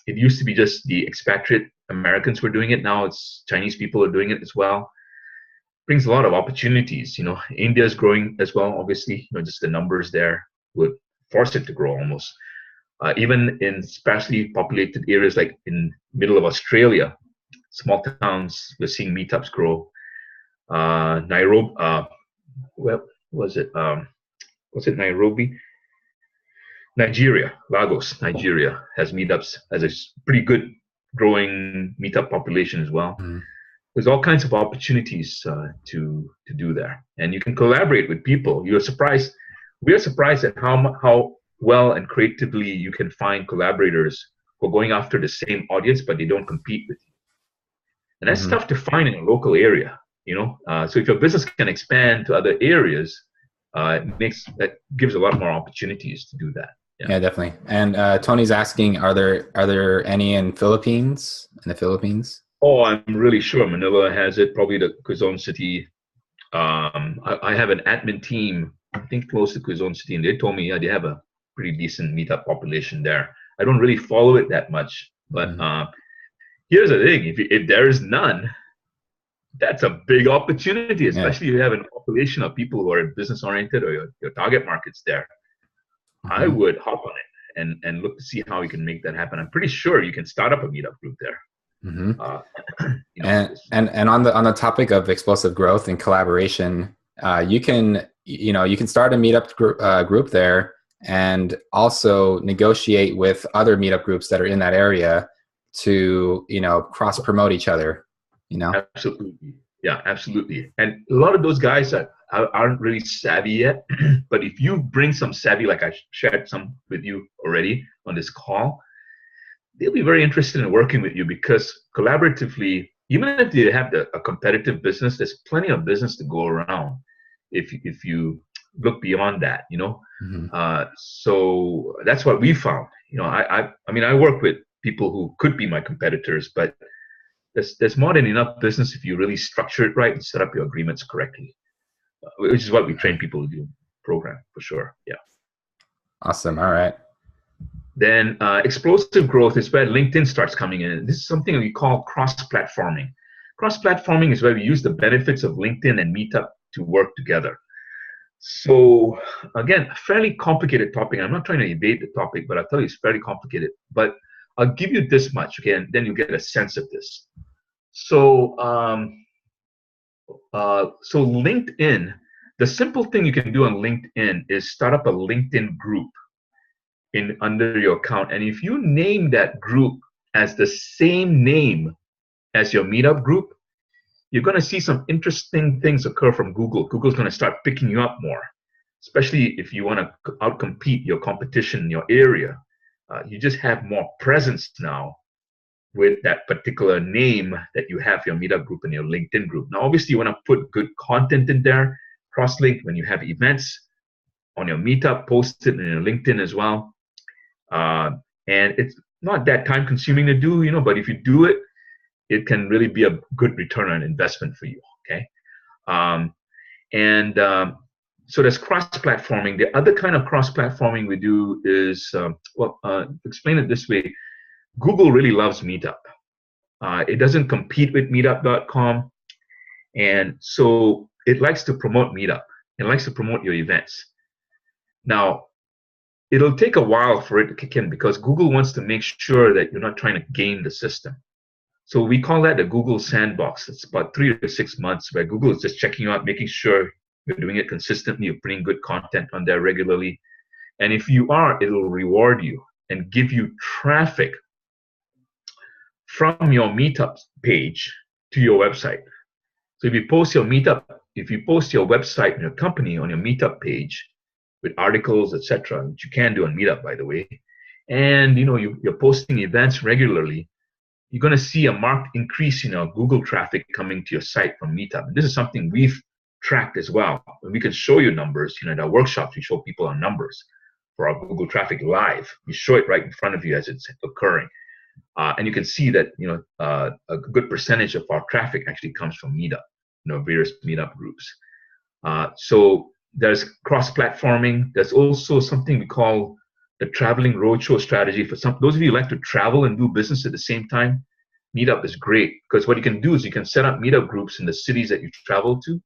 It used to be just the expatriate Americans were doing it. Now it's Chinese people are doing it as well. Brings a lot of opportunities. India is growing as well. Obviously, just the numbers there would force it to grow almost. Even in sparsely populated areas like in middle of Australia, small towns, we're seeing meetups grow. Nairobi, where was it? Was it Nairobi? Nigeria, Lagos, Nigeria has meetups, has a pretty good growing meetup population as well. Mm-hmm. There's all kinds of opportunities to do there, and you can collaborate with people. You're surprised. We are surprised at how well and creatively you can find collaborators who are going after the same audience, but they don't compete with you. And that's tough to find in a local area. So if your business can expand to other areas, that gives a lot more opportunities to do that. Yeah, definitely. And Tony's asking, are there any in the Philippines? Oh, I'm really sure Manila has it. Probably the Quezon City. I have an admin team, I think close to Quezon City, and they told me they have a pretty decent meetup population there. I don't really follow it that much, but here's the thing: if there is none, that's a big opportunity, especially if you have a population of people who are business oriented or your target markets there. I would hop on it and look to see how we can make that happen. I'm pretty sure you can start up a meetup group there. And on the topic of explosive growth and collaboration, you can start a meetup group there, and also negotiate with other meetup groups that are in that area to cross promote each other. Absolutely. Yeah, absolutely. And a lot of those guys aren't really savvy yet, but if you bring some savvy, like I shared some with you already on this call, they'll be very interested in working with you, because collaboratively, even if they have a competitive business, there's plenty of business to go around if you look beyond that, so that's what we found. I work with people who could be my competitors, but there's more than enough business if you really structure it right and set up your agreements correctly, which is what we train people to do. Program for sure. Yeah. Awesome. All right. Then explosive growth is where LinkedIn starts coming in. This is something we call cross-platforming. Cross-platforming is where we use the benefits of LinkedIn and Meetup to work together. So again, a fairly complicated topic. I'm not trying to evade the topic, but I'll tell you it's very complicated. But I'll give you this much, okay, and then you get a sense of this. So, so LinkedIn, the simple thing you can do on LinkedIn is start up a LinkedIn group under your account, and if you name that group as the same name as your Meetup group, you're going to see some interesting things occur from Google. Google's going to start picking you up more, especially if you want to outcompete your competition in your area. You just have more presence now with that particular name that you have your Meetup group and your LinkedIn group. Now, obviously, you want to put good content in there, cross-link when you have events on your Meetup, post it in your LinkedIn as well. And it's not that time-consuming to do, but if you do it, it can really be a good return on investment for you, okay? So there's cross-platforming. The other kind of cross-platforming we do is, explain it this way. Google really loves Meetup. It doesn't compete with Meetup.com. And so it likes to promote Meetup. It likes to promote your events. Now, it'll take a while for it to kick in because Google wants to make sure that you're not trying to game the system. So we call that the Google sandbox. It's about 3 to 6 months where Google is just checking you out, making sure you're doing it consistently, you're putting good content on there regularly. And if you are, it'll reward you and give you traffic from your Meetup page to your website. So if you post your website and your company on your Meetup page with articles, etc., which you can do on Meetup, by the way, and you're posting events regularly, you're going to see a marked increase in our Google traffic coming to your site from Meetup. And this is something we've tracked as well. And we can show you numbers. In our workshops, we show people our numbers for our Google traffic live. We show it right in front of you as it's occurring. And you can see that a good percentage of our traffic actually comes from Meetup, various Meetup groups. So there's cross-platforming. There's also something we call the traveling roadshow strategy for those of you who like to travel and do business at the same time. Meetup is great because what you can do is you can set up meetup groups in the cities that you travel to,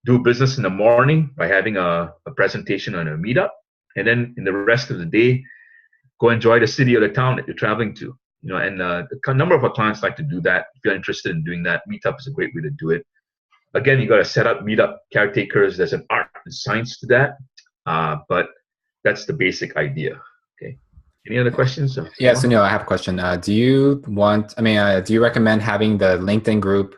do business in the morning by having a presentation on a meetup, and then in the rest of the day, go enjoy the city or the town that you're traveling to. And the number of our clients like to do that. If you're interested in doing that, Meetup is a great way to do it. Again, you got to set up Meetup caretakers. There's an art and science to that, but that's the basic idea. Okay. Any other questions? Yeah, Sunil, I have a question. Do you recommend having the LinkedIn group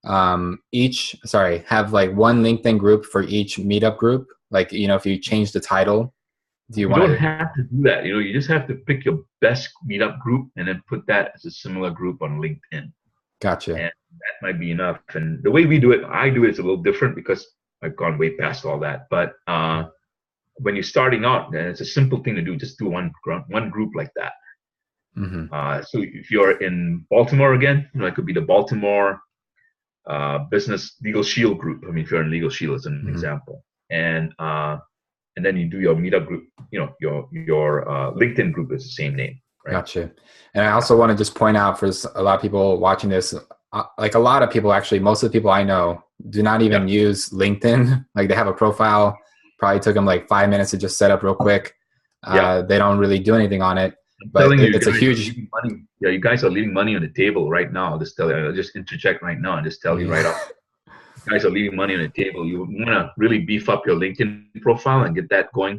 have like one LinkedIn group for each Meetup group? Like, if you change the title, you don't have to do that. You just have to pick your best Meetup group and then put that as a similar group on LinkedIn. Gotcha. And that might be enough. And the way I do it is a little different because I've gone way past all that. But when you're starting out, and it's a simple thing to do, just do one group like that. Mm-hmm. So if you're in Baltimore again, it could be the Baltimore Business Legal Shield group. If you're in Legal Shield as an example, and then you do your Meetup group. Your LinkedIn group is the same name. Right? Gotcha. And I also want to just point out for a lot of people watching this, like a lot of people, actually, most of the people I know do not even use LinkedIn. Like they have a profile, probably took them like 5 minutes to just set up real quick. They don't really do anything on it. But it's a huge money. Yeah, you guys are leaving money on the table right now. I'll just interject right now and just tell you right off. You guys are leaving money on the table. You want to really beef up your LinkedIn profile and get that going,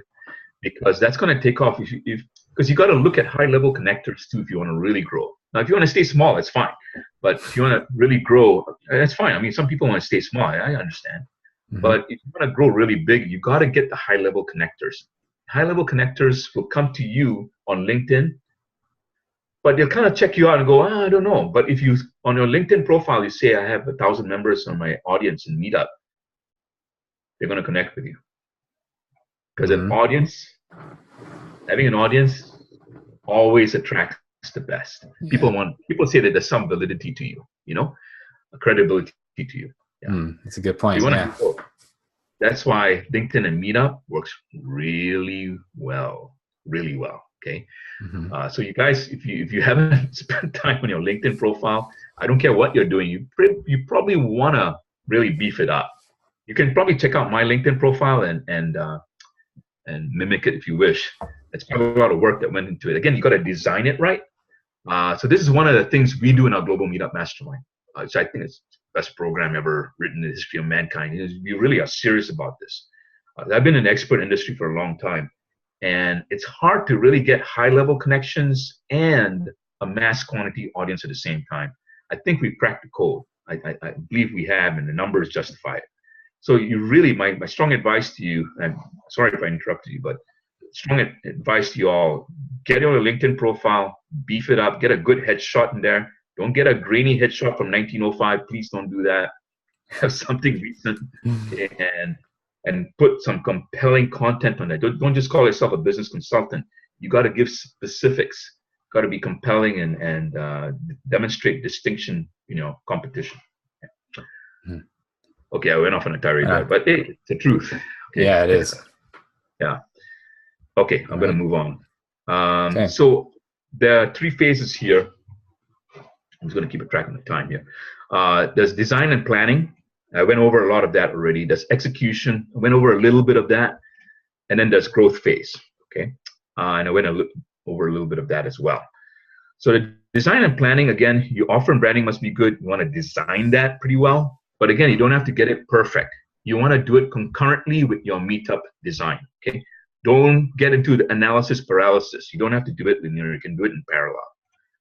because that's going to take off. Because you got to look at high-level connectors too if you want to really grow. Now, if you want to stay small, that's fine. But if you want to really grow, that's fine. Some people want to stay small. I understand. Mm-hmm. But if you want to grow really big, you got to get the high-level connectors. High-level connectors will come to you on LinkedIn, but they'll kind of check you out and go, I don't know. But if you, on your LinkedIn profile, you say, I have 1,000 members on my audience in Meetup, they're going to connect with you. Because having an audience always attracts the best. Yeah. People say that there's some validity to you, a credibility to you. Yeah. That's a good point. That's why LinkedIn and Meetup works really well. Okay. Mm-hmm. So you guys, if you haven't spent time on your LinkedIn profile, I don't care what you're doing, you probably want to really beef it up. You can probably check out my LinkedIn profile and mimic it if you wish. It's probably a lot of work that went into it. Again, you got to design it right. So this is one of the things we do in our Global Meetup Mastermind, which I think is the best program ever written in the history of mankind. We really are serious about this. I've been in the expert industry for a long time, and it's hard to really get high-level connections and a mass quantity audience at the same time. I think we cracked the code. I believe we have, and the numbers justify it. So you really, my strong advice to you, and sorry if I interrupted you, but strong advice to you all, get your LinkedIn profile, beef it up, get a good headshot in there. Don't get a grainy headshot from 1905. Please don't do that. Have something recent and put some compelling content on there. Don't just call yourself a business consultant. You got to give specifics. Got to be compelling and demonstrate distinction, competition. Yeah. Okay, I went off on a tirade there, but it's the truth. Okay. Yeah, it is. Yeah. Okay, I'm going to move on. So there are 3 phases here. I'm just going to keep a track of the time here. There's design and planning. I went over a lot of that already. There's execution. I went over a little bit of that. And then there's growth phase. Okay. And I went over a little bit of that as well. So the design and planning, again, your offer and branding must be good. You want to design that pretty well. But again, you don't have to get it perfect. You want to do it concurrently with your Meetup design. Okay. Don't get into the analysis paralysis. You don't have to do it linear. You can do it in parallel.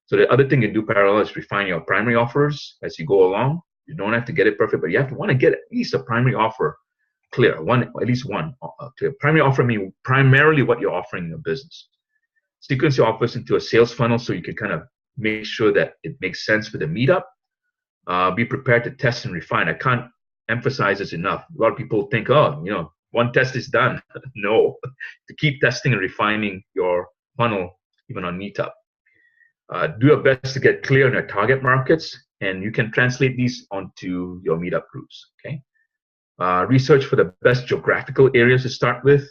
So the other thing you do parallel is refine your primary offers as you go along. You don't have to get it perfect, but you have to want to get at least a primary offer clear. At least one clear. Primary offer means primarily what you're offering in your business. Sequence your offers into a sales funnel so you can kind of make sure that it makes sense for the Meetup. Be prepared to test and refine. I can't emphasize this enough. A lot of people think, one test is done. No, to keep testing and refining your funnel, even on Meetup. Do your best to get clear on your target markets, and you can translate these onto your Meetup groups. Okay. Research for the best geographical areas to start with.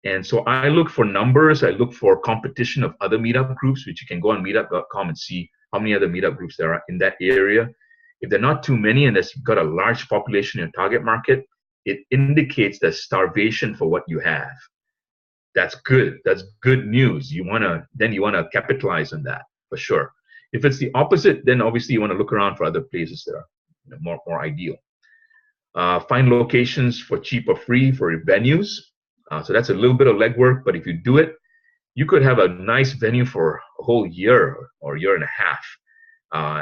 And so I look for numbers. I look for competition of other meetup groups, which you can go on meetup.com and see how many other meetup groups there are in that area. If there are not too many and you've got a large population in your target market, it indicates there's starvation for what you have. That's good. That's good news. You want to capitalize on that for sure. If it's the opposite, then obviously you want to look around for other places that are more ideal. Find locations for cheap or free for your venues. So that's a little bit of legwork, but if you do it, you could have a nice venue for a whole year or year and a half.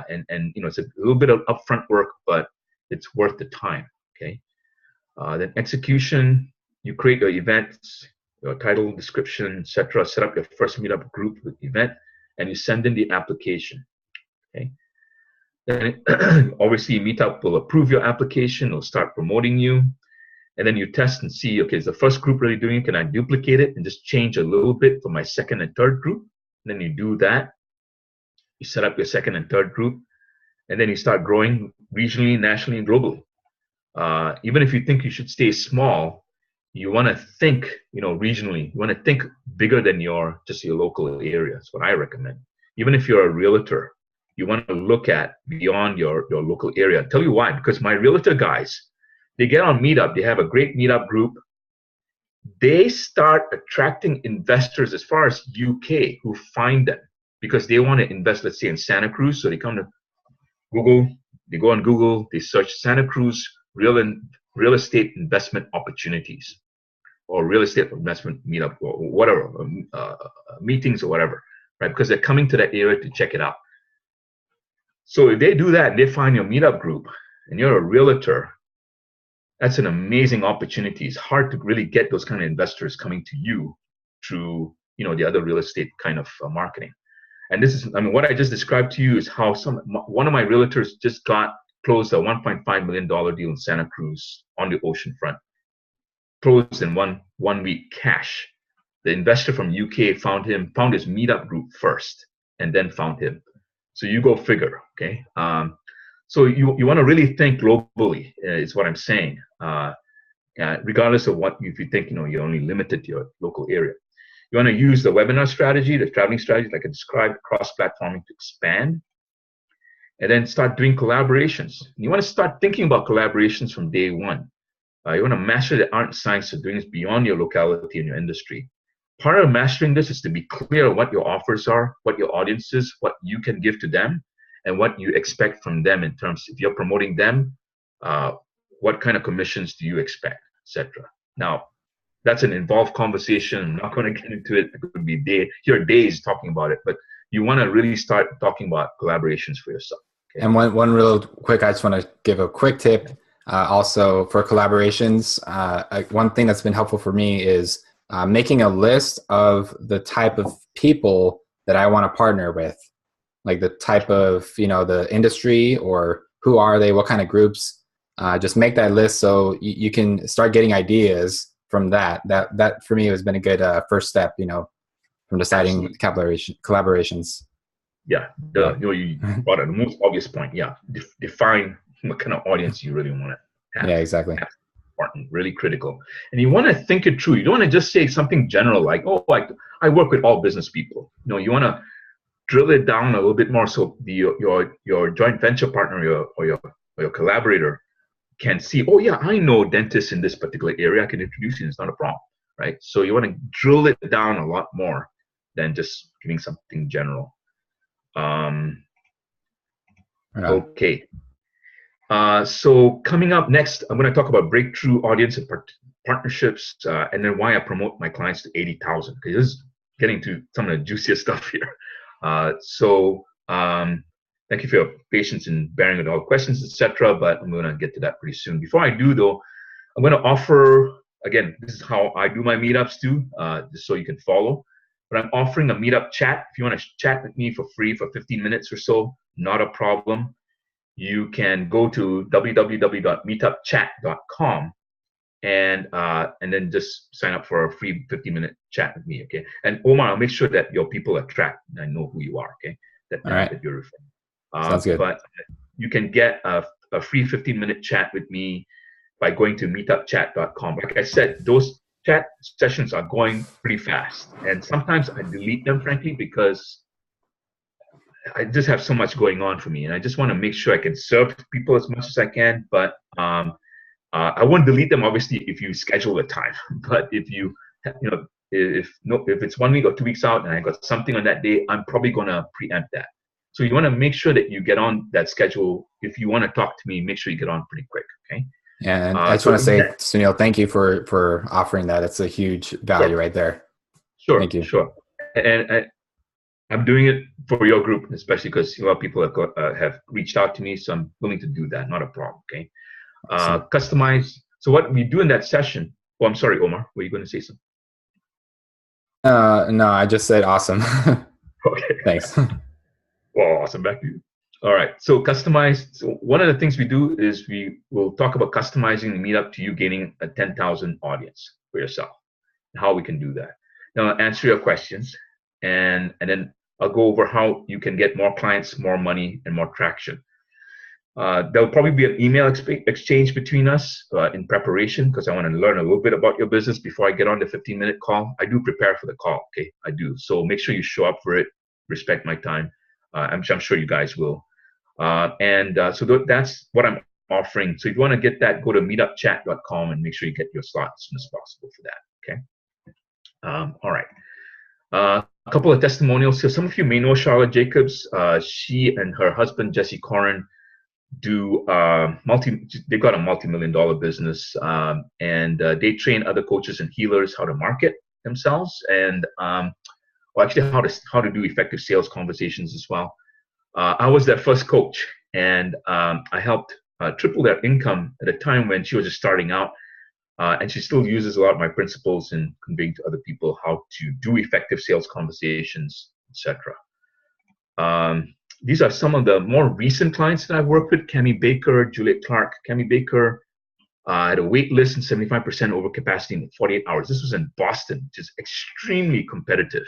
And it's a little bit of upfront work, but it's worth the time. Okay. Then execution, you create your events, your title, description, etc. Set up your first meetup group with the event, and you send in the application. Okay. Then obviously Meetup will approve your application. It'll start promoting you. And then you test and see, okay, is the first group really doing it? Can I duplicate it and just change a little bit for my second and third group? And then you do that. You set up your second and third group. And then you start growing regionally, nationally, and globally. Even if you think you should stay small, you want to think, regionally. You want to think bigger than just your local area. That's what I recommend. Even if you're a realtor, you want to look at beyond your local area. I'll tell you why. Because my realtor guys, they get on Meetup. They have a great Meetup group. They start attracting investors as far as UK who find them because they want to invest, let's say, in Santa Cruz. So they come to Google. They go on Google. They search Santa Cruz real estate investment opportunities or real estate investment meetup or whatever, meetings or whatever, right? Because they're coming to that area to check it out. So if they do that and they find your meetup group and you're a realtor, that's an amazing opportunity. It's hard to really get those kind of investors coming to you through, the other real estate kind of marketing. And this is, what I just described to you is how one of my realtors just closed a $1.5 million deal in Santa Cruz on the ocean front. Closed in one week cash. The investor from UK found his meetup group first, and then found him. So you go figure, okay? So you want to really think globally, is what I'm saying. Regardless of if you think you're only limited to your local area. You want to use the webinar strategy, the traveling strategy, like I described, cross-platforming to expand. And then start doing collaborations. You want to start thinking about collaborations from day one. You want to master the art and science of doing this beyond your locality and your industry. Part of mastering this is to be clear what your offers are, what your audience is, what you can give to them, and what you expect from them in terms, if you're promoting them, what kind of commissions do you expect, etc. Now, that's an involved conversation. I'm not going to get into it. It could be days talking about it, but you want to really start talking about collaborations for yourself. Okay. And one real quick, I just want to give a quick tip also for collaborations. One thing that's been helpful for me is making a list of the type of people that I want to partner with, like the type of, the industry or who are they, what kind of groups. Just make that list so you can start getting ideas from that. That for me has been a good first step, from deciding collaborations. Yeah, you brought up the most obvious point. Yeah, define what kind of audience you really want to have. Yeah, exactly. That's important, really critical. And you want to think it through. You don't want to just say something general like, "Oh, I work with all business people." You want to drill it down a little bit more so your joint venture partner or your collaborator can see, "Oh yeah, I know dentists in this particular area. I can introduce you. It's not a problem." Right? So you want to drill it down a lot more than just giving something general. Okay. So coming up next, I'm going to talk about breakthrough audience and partnerships, and then why I promote my clients to 80,000. Because this is getting to some of the juiciest stuff here. Thank you for your patience in bearing with all questions, etc. But I'm going to get to that pretty soon. Before I do, though, I'm going to offer, again, this is how I do my meetups too, just so you can follow. But I'm offering a meetup chat. If you want to chat with me for free for 15 minutes or so, not a problem. You can go to www.meetupchat.com and then just sign up for a free 15-minute chat with me, okay? And Omar, I'll make sure that your people are tracked and I know who you are, okay? That you're referring. Sounds good. But you can get a free 15-minute chat with me by going to meetupchat.com. Like I said, those chat sessions are going pretty fast, and sometimes I delete them, frankly, because I just have so much going on for me, and I just want to make sure I can serve people as much as I can. But I won't delete them, obviously, if you schedule a time. But if if it's 1 week or 2 weeks out and I got something on that day, I'm probably going to preempt that. So you want to make sure that you get on that schedule. If you want to talk to me, make sure you get on pretty quick, okay? Yeah, and I just want to say, Sunil, thank you for offering that. It's a huge value right there. Sure, thank you. Sure. And I'm doing it for your group, especially because a lot of people have reached out to me, so I'm willing to do that. Not a problem, okay? Awesome. Customize. So what we do in that session. Oh, I'm sorry, Omar. Were you going to say something? No, I just said awesome. Okay. Thanks. Well, awesome. Back to you. All right. So customize. So one of the things we do is we will talk about customizing the meetup to you gaining a 10,000 audience for yourself, and how we can do that. Now I'll answer your questions, and then I'll go over how you can get more clients, more money, and more traction. There'll probably be an email exchange between us in preparation, because I want to learn a little bit about your business before I get on the 15-minute call. I do prepare for the call, okay? I do. So make sure you show up for it, respect my time. I'm sure you guys will. So that's what I'm offering. So if you want to get that, go to meetupchat.com and make sure you get your slot as soon as possible for that, okay? All right. A couple of testimonials. So some of you may know Charlotte Jacobs. She and her husband, Jesse Corrin, they've got a multi-million-dollar business, and they train other coaches and healers how to market themselves, and actually how to do effective sales conversations as well. I was their first coach, and I helped triple their income at a time when she was just starting out, and she still uses a lot of my principles in conveying to other people how to do effective sales conversations, etc. These are some of the more recent clients that I've worked with. Cami Baker, Juliet Clark. Cami Baker had a wait list and 75% over capacity in 48 hours. This was in Boston, which is extremely competitive.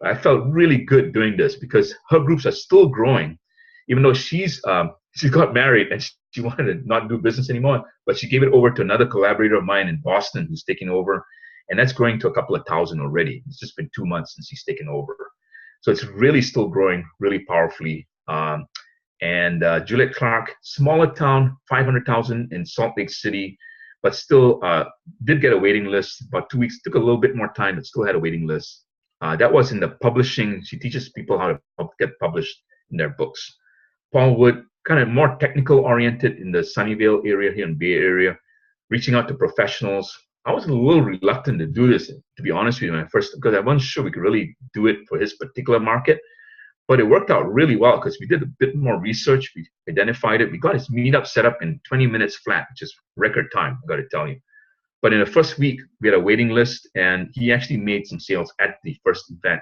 I felt really good doing this because her groups are still growing, even though she got married and she wanted to not do business anymore, but she gave it over to another collaborator of mine in Boston who's taking over, and that's growing to a couple of thousand already. It's just been 2 months since he's taken over. So it's really still growing really powerfully. Juliet Clark, smaller town, 500,000 in Salt Lake City, but still did get a waiting list. About 2 weeks, took a little bit more time, but still had a waiting list. That was in the publishing. She teaches people how to get published in their books. Paul Wood, kind of more technical oriented in the Sunnyvale area here in Bay Area, reaching out to professionals. I was a little reluctant to do this, to be honest with you, because I wasn't sure we could really do it for his particular market. But it worked out really well because we did a bit more research. We identified it. We got his meetup set up in 20 minutes flat, which is record time, I've got to tell you. But in the first week, we had a waiting list, and he actually made some sales at the first event,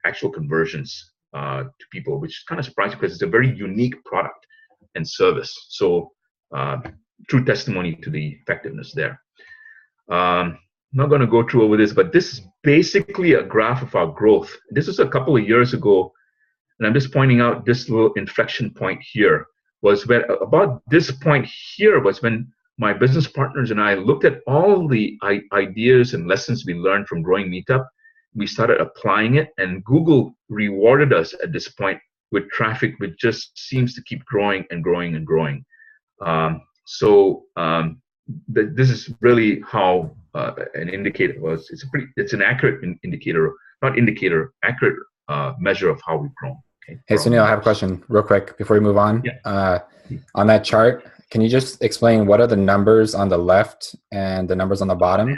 actual conversions to people, which is kind of surprising because it's a very unique product and service. So true testimony to the effectiveness there. I'm not going to go through over this, but this is basically a graph of our growth. This was a couple of years ago, and I'm just pointing out this little inflection point here was when about this point here was when my business partners and I looked at all the ideas and lessons we learned from growing Meetup. We started applying it, and Google rewarded us at this point with traffic which just seems to keep growing and growing and growing. This is really how an indicator was. It's an accurate indicator, accurate measure of how we've grown. Okay. Hey, Sunil, I have a question real quick before we move on. Yeah. On that chart, can you just explain what are the numbers on the left and the numbers on the bottom?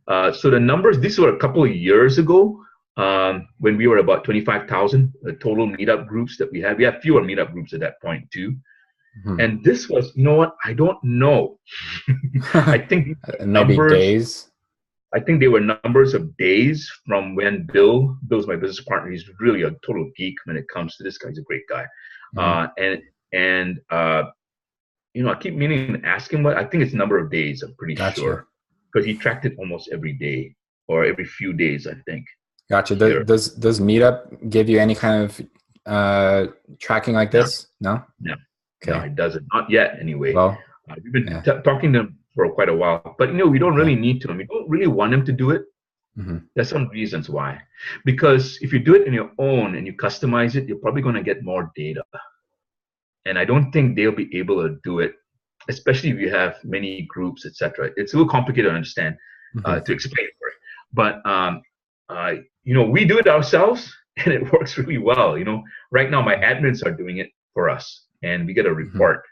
So the numbers, these were a couple of years ago when we were about 25,000 total meetup groups that we had. We had fewer meetup groups at that point too. Mm-hmm. And this was, you know what? I don't know. I think maybe days. I think they were numbers of days from when Bill's my business partner. He's really a total geek when it comes to this guy. He's a great guy. Mm-hmm. I keep meaning to ask him, but I think it's number of days. I'm pretty sure because he tracked it almost every day or every few days, I think. Gotcha. Does Meetup give you any kind of tracking like this? No. Okay. No, it doesn't. Not yet, anyway. Well, we've been talking to them for quite a while. But we don't really need to. We don't really want them to do it. Mm-hmm. There's some reasons why. Because if you do it on your own and you customize it, you're probably going to get more data. And I don't think they'll be able to do it, especially if you have many groups, etc. It's a little complicated to understand, to explain for it. But we do it ourselves, and it works really well. Right now my admins are doing it for us, and we get a report.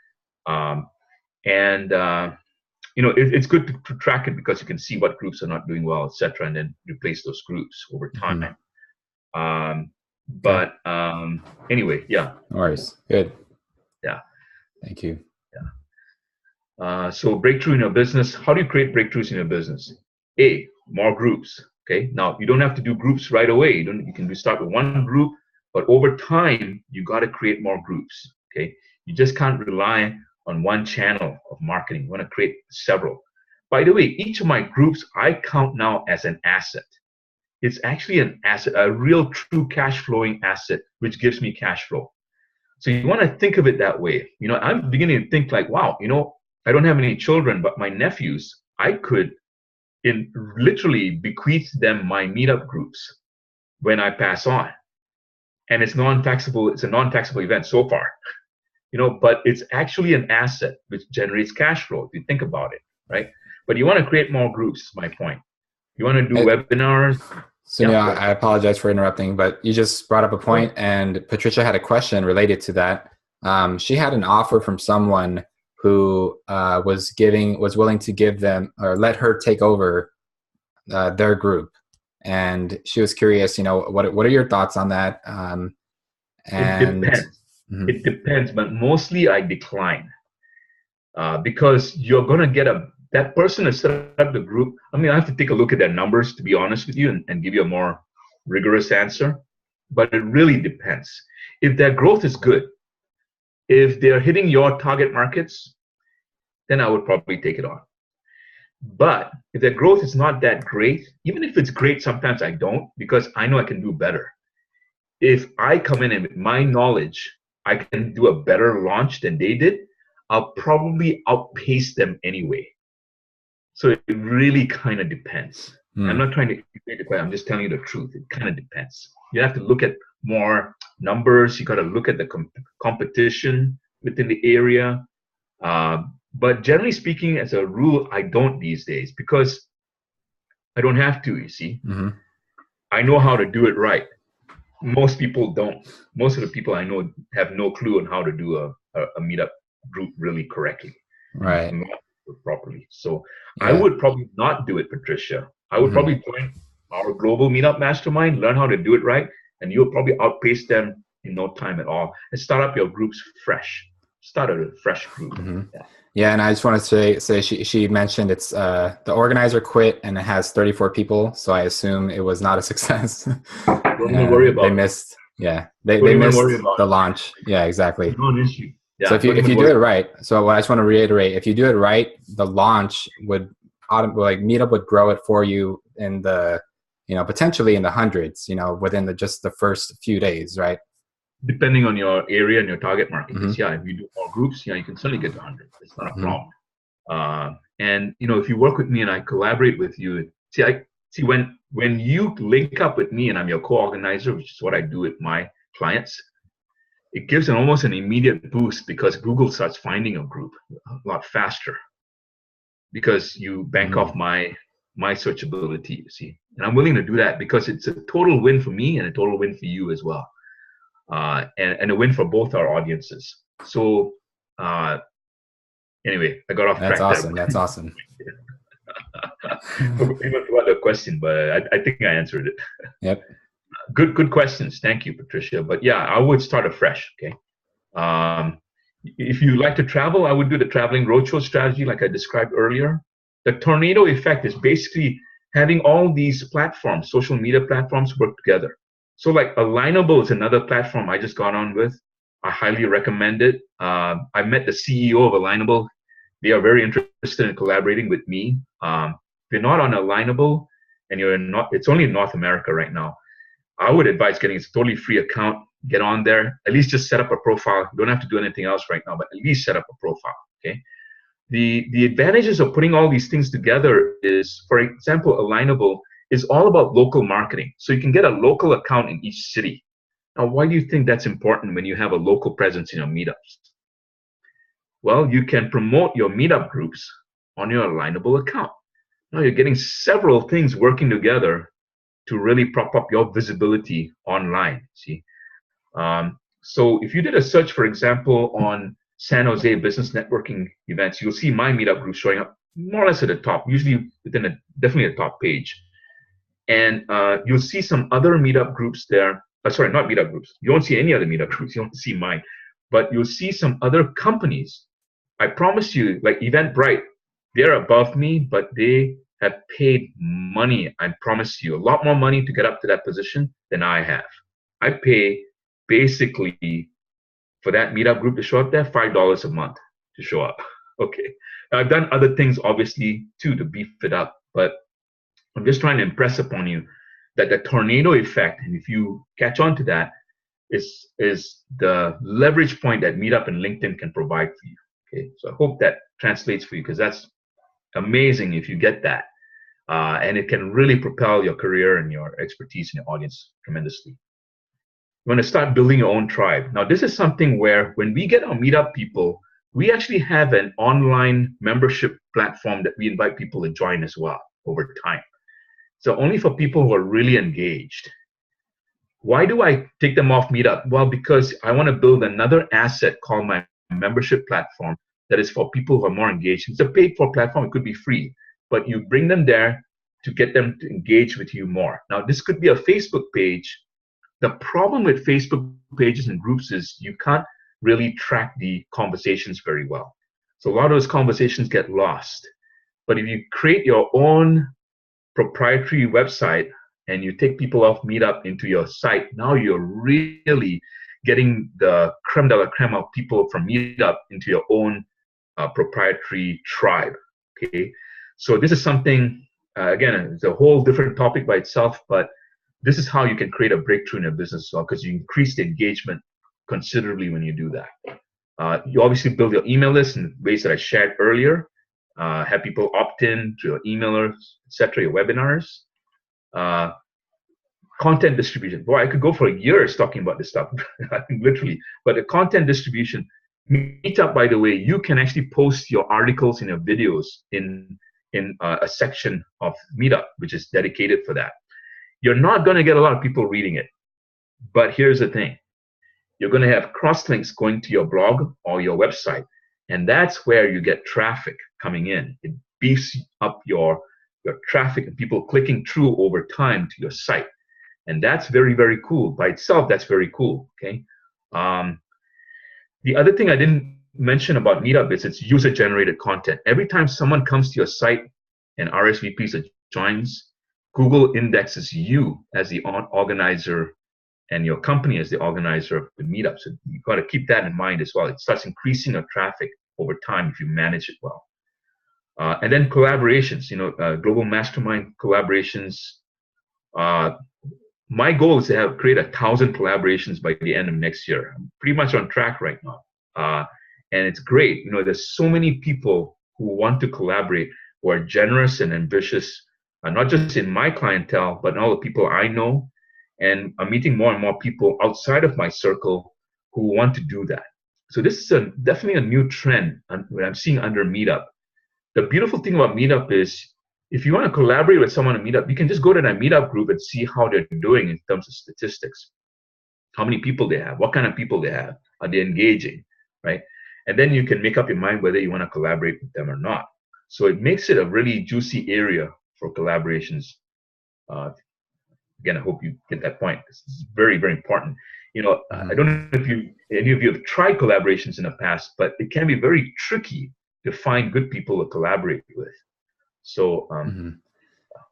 It's good to track it because you can see what groups are not doing well, etc., and then replace those groups over time. Anyway, yeah. No worries. Good. Yeah. Thank you. Yeah. So breakthrough in your business. How do you create breakthroughs in your business? More groups. Okay. Now you don't have to do groups right away. You can start with one group, but over time you got to create more groups. Okay. You just can't rely on one channel of marketing. You want to create several. By the way, each of my groups I count now as an asset. It's actually an asset, a real true cash flowing asset, which gives me cash flow. So you want to think of it that way. I'm beginning to think like, wow, I don't have any children, but my nephews, I could literally bequeath them my meetup groups when I pass on. And it's non-taxable. It's a non-taxable event so far, but it's actually an asset which generates cash flow if you think about it, right? But you want to create more groups, is my point. You want to do webinars. Sunil, I apologize for interrupting, but you just brought up a point, and Patricia had a question related to that. She had an offer from someone who was willing to give them or let her take over their group, and she was curious. What are your thoughts on that? It depends. It depends, but mostly I decline because you're gonna get that person has set up the group. I have to take a look at their numbers, to be honest with you, and give you a more rigorous answer. But it really depends. If their growth is good, if they're hitting your target markets, then I would probably take it on. But if their growth is not that great, even if it's great, sometimes I don't, because I know I can do better. If I come in and with my knowledge, I can do a better launch than they did, I'll probably outpace them anyway. So it really kind of depends. I'm not trying to make it clear. I'm just telling you the truth. It kind of depends. You have to look at more numbers. You got to look at the competition within the area. But generally speaking, as a rule, I don't these days because I don't have to, you see. I know how to do it right. Most people don't. Most of the people I know have no clue on how to do a meetup group really correctly. Right. Properly. So I would probably not do it, Patricia. I would probably join our global meetup mastermind, learn how to do it right, and you'll probably outpace them in no time at all. And start up your groups fresh. Start a fresh group. Yeah, and I just want to say she mentioned it's the organizer quit and it has 34 people, so I assume it was not a success. Don't even worry about they missed. Yeah, they missed the launch. Yeah, exactly. No issue. Yeah, so if you do it right, so I just want to reiterate, if you do it right, the launch would Meetup would grow it for you in the potentially in the hundreds, within just the first few days, right? Depending on your area and your target market. If you do more groups, you can certainly get to 100. It's not a problem. And if you work with me and I collaborate with you, when you link up with me and I'm your co-organizer, which is what I do with my clients, it gives almost an immediate boost because Google starts finding a group a lot faster because you bank off my searchability, you see. And I'm willing to do that because it's a total win for me and a total win for you as well. And a win for both our audiences. So anyway, I got off track. That's awesome. I forgot the question, but I think I answered it. Yep. Good questions. Thank you, Patricia. But yeah, I would start afresh. Okay. If you like to travel, I would do the traveling roadshow strategy like I described earlier. The tornado effect is basically having all these platforms, social media platforms, work together. So like Alignable is another platform I just got on with. I highly recommend it. I met the CEO of Alignable. They are very interested in collaborating with me. If you're not on Alignable and it's only in North America right now, I would advise getting a totally free account, get on there, at least just set up a profile. You don't have to do anything else right now, but at least set up a profile, okay? the advantages of putting all these things together is, for example, Alignable is all about local marketing. So you can get a local account in each city. Now, why do you think that's important when you have a local presence in your meetups? Well, you can promote your meetup groups on your Alignable account. Now you're getting several things working together to really prop up your visibility online. See, so if you did a search, for example, on San Jose business networking events, you'll see my meetup group showing up more or less at the top, usually within definitely a top page. And you'll see some other meetup groups there. Sorry, not meetup groups. You won't see any other meetup groups. You won't see mine. But you'll see some other companies. I promise you, like Eventbrite, they're above me, but they have paid money. I promise you, a lot more money to get up to that position than I have. I pay basically for that meetup group to show up there, $5 a month to show up. Okay. I've done other things, obviously, too, to beef it up. But I'm just trying to impress upon you that the tornado effect, and if you catch on to that, is the leverage point that Meetup and LinkedIn can provide for you. Okay, so I hope that translates for you, because that's amazing if you get that, and it can really propel your career and your expertise in your audience tremendously. You want to start building your own tribe. Now, this is something where when we get our Meetup people, we actually have an online membership platform that we invite people to join as well over time. So only for people who are really engaged. Why do I take them off Meetup? Well, because I want to build another asset called my membership platform that is for people who are more engaged. It's a paid-for platform. It could be free, but you bring them there to get them to engage with you more. Now, this could be a Facebook page. The problem with Facebook pages and groups is you can't really track the conversations very well. So a lot of those conversations get lost. But if you create your own proprietary website and you take people off Meetup into your site, now you're really getting the creme de la creme of people from Meetup into your own proprietary tribe. Okay, so this is something, again, it's a whole different topic by itself, but this is how you can create a breakthrough in your business as well, because you increase the engagement considerably when you do that. You obviously build your email list in ways that I shared earlier. Have people opt in to your emailers, etc., your webinars. Content distribution. Boy, I could go for years talking about this stuff, literally. But the content distribution, Meetup, by the way, you can actually post your articles and your videos in a section of Meetup, which is dedicated for that. You're not going to get a lot of people reading it. But here's the thing. You're going to have cross-links going to your blog or your website. And that's where you get traffic coming in. It beefs up your traffic and people clicking through over time to your site. And that's very, very cool. By itself, that's very cool. Okay. The other thing I didn't mention about Meetup is it's user-generated content. Every time someone comes to your site and RSVPs or joins, Google indexes you as the organizer and your company as the organizer of the Meetup. So you've got to keep that in mind as well. It starts increasing your traffic over time if you manage it well. And then collaborations, global mastermind collaborations. My goal is to create 1,000 collaborations by the end of next year. I'm pretty much on track right now. And it's great. There's so many people who want to collaborate, who are generous and ambitious, not just in my clientele, but in all the people I know. And I'm meeting more and more people outside of my circle who want to do that. So this is definitely a new trend that I'm seeing under Meetup. The beautiful thing about Meetup is if you want to collaborate with someone on Meetup, you can just go to that Meetup group and see how they're doing in terms of statistics. How many people they have, what kind of people they have, are they engaging, right? And then you can make up your mind whether you want to collaborate with them or not. So it makes it a really juicy area for collaborations. Again, I hope you get that point. This is very, very important. I don't know if any of you have tried collaborations in the past, but it can be very tricky to find good people to collaborate with. So,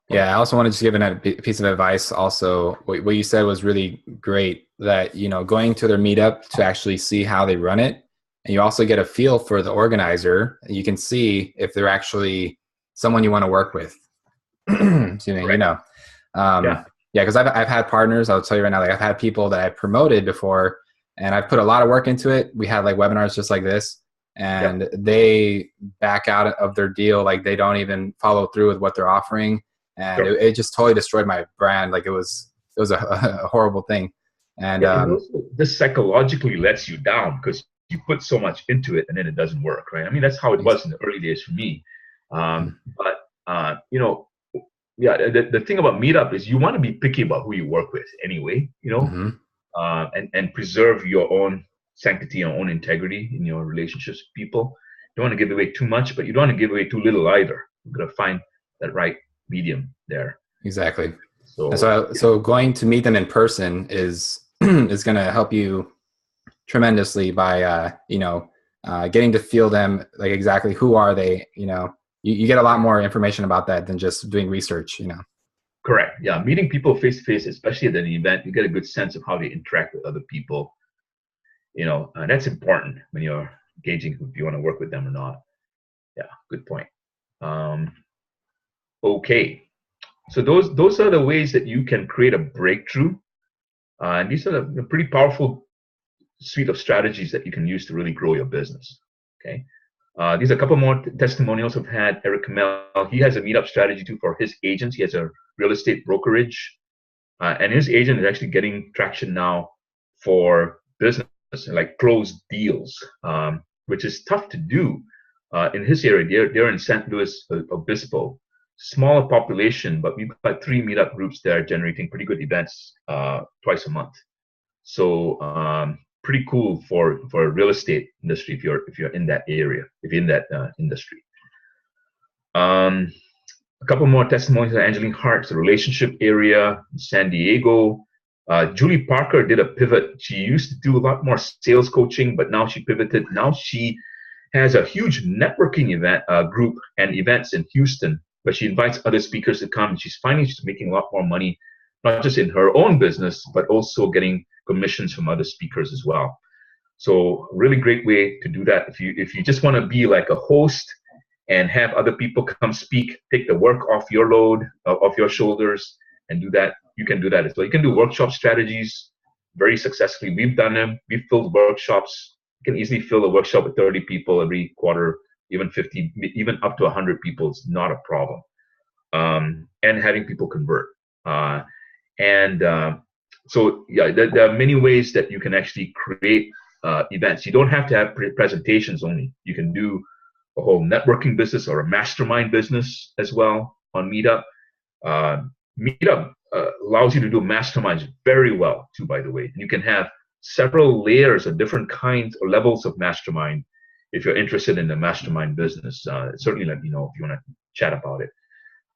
yeah, I also wanted to give a piece of advice. Also, what you said was really great. That going to their Meetup to actually see how they run it, and you also get a feel for the organizer. You can see if they're actually someone you want to work with. Excuse me, right. Yeah, because I've had partners. I'll tell you right now, I've had people that I promoted before, and I've put a lot of work into it. We had webinars just like this, and they back out of their deal. Like they don't even follow through with what they're offering. And it just totally destroyed my brand. Like it was a horrible thing. And also, this psychologically lets you down because you put so much into it and then it doesn't work, right? I mean, that's how it was in the early days for me. But you know, yeah, the thing about Meetup is you want to be picky about who you work with anyway, you know, and preserve your own sanctity, your own integrity in your relationships with people. You don't want to give away too much, but you don't want to give away too little either. You've got to find that right medium there. Exactly. So going to meet them in person is is going to help you tremendously by getting to feel them, like exactly who are they. You know, you get a lot more information about that than just doing research. You know. Correct. Yeah, meeting people face to face, especially at an event, you get a good sense of how they interact with other people. You know, that's important when you're gauging if you want to work with them or not. Yeah, good point. Okay. So those are the ways that you can create a breakthrough. And these are the pretty powerful suite of strategies that you can use to really grow your business. Okay. These are a couple more testimonials I've had. Eric Kamel, he has a Meetup strategy too for his agents. He has a real estate brokerage. And his agent is actually getting traction now for business, like closed deals, which is tough to do in his area. They're in St. Louis Obispo. Smaller population, but we've got 3 Meetup groups there generating pretty good events twice a month. So pretty cool for real estate industry if you're in that area, if you're in that industry. A couple more testimonies of Angeline Hart's relationship area in San Diego. Julie Parker did a pivot. She used to do a lot more sales coaching, but now she pivoted. Now she has a huge networking event group and events in Houston, but she invites other speakers to come. And she's finding she's making a lot more money, not just in her own business, but also getting commissions from other speakers as well. So really great way to do that. If you just want to be like a host and have other people come speak, take the work off your load, off your shoulders, and do that, you can do that as well. You can do workshop strategies very successfully. We've done them. We've filled workshops. You can easily fill a workshop with 30 people every quarter. Even 50, even up to 100 people is not a problem. And having people convert. So yeah, there are many ways that you can actually create events. You don't have to have presentations only. You can do a whole networking business or a mastermind business as well on Meetup. Meetup allows you to do masterminds very well too, by the way. And you can have several layers of different kinds or levels of mastermind. If you're interested in the mastermind business, certainly let me know if you want to chat about it,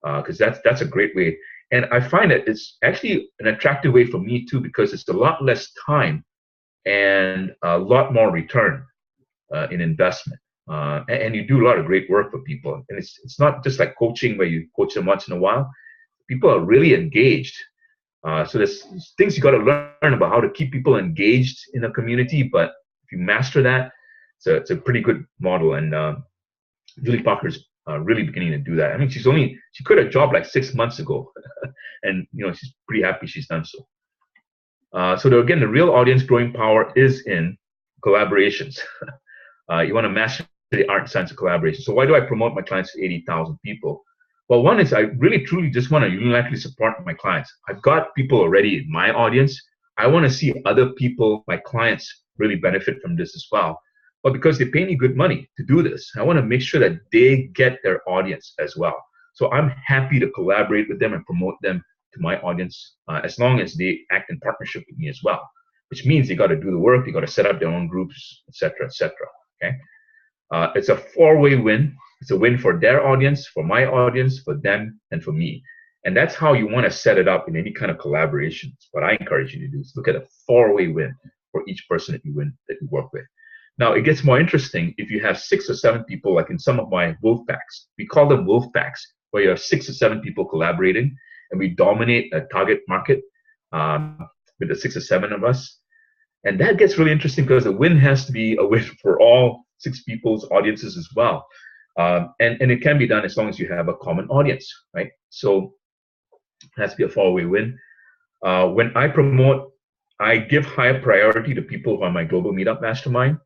because that's a great way. And I find that it's actually an attractive way for me too, because it's a lot less time and a lot more return in investment. And you do a lot of great work for people. And it's not just like coaching where you coach them once in a while. People are really engaged. So there's things you got to learn about how to keep people engaged in a community. But if you master that, it's a pretty good model, and Julie Parker's really beginning to do that. I mean, she quit her job like 6 months ago, and she's pretty happy she's done so. So again, the real audience growing power is in collaborations. You want to master the art and science of collaboration. So why do I promote my clients to 80,000 people? Well, one is I really truly just want to unilaterally support my clients. I've got people already in my audience. I want to see other people, my clients, really benefit from this as well. But because they pay me good money to do this, I want to make sure that they get their audience as well. So I'm happy to collaborate with them and promote them to my audience as long as they act in partnership with me as well, which means they got to do the work, they got to set up their own groups, etc., etc. Okay, it's a 4-way win. It's a win for their audience, for my audience, for them, and for me. And that's how you want to set it up in any kind of collaborations. What I encourage you to do is look at a 4-way win for each person that you work with. Now, it gets more interesting if you have 6 or 7 people, like in some of my wolf packs. We call them wolf packs, where you have 6 or 7 people collaborating, and we dominate a target market with the 6 or 7 of us. And that gets really interesting because the win has to be a win for all 6 people's audiences as well. And it can be done as long as you have a common audience, right? So it has to be a 4-way win. When I promote, I give higher priority to people who are my global Meetup mastermind.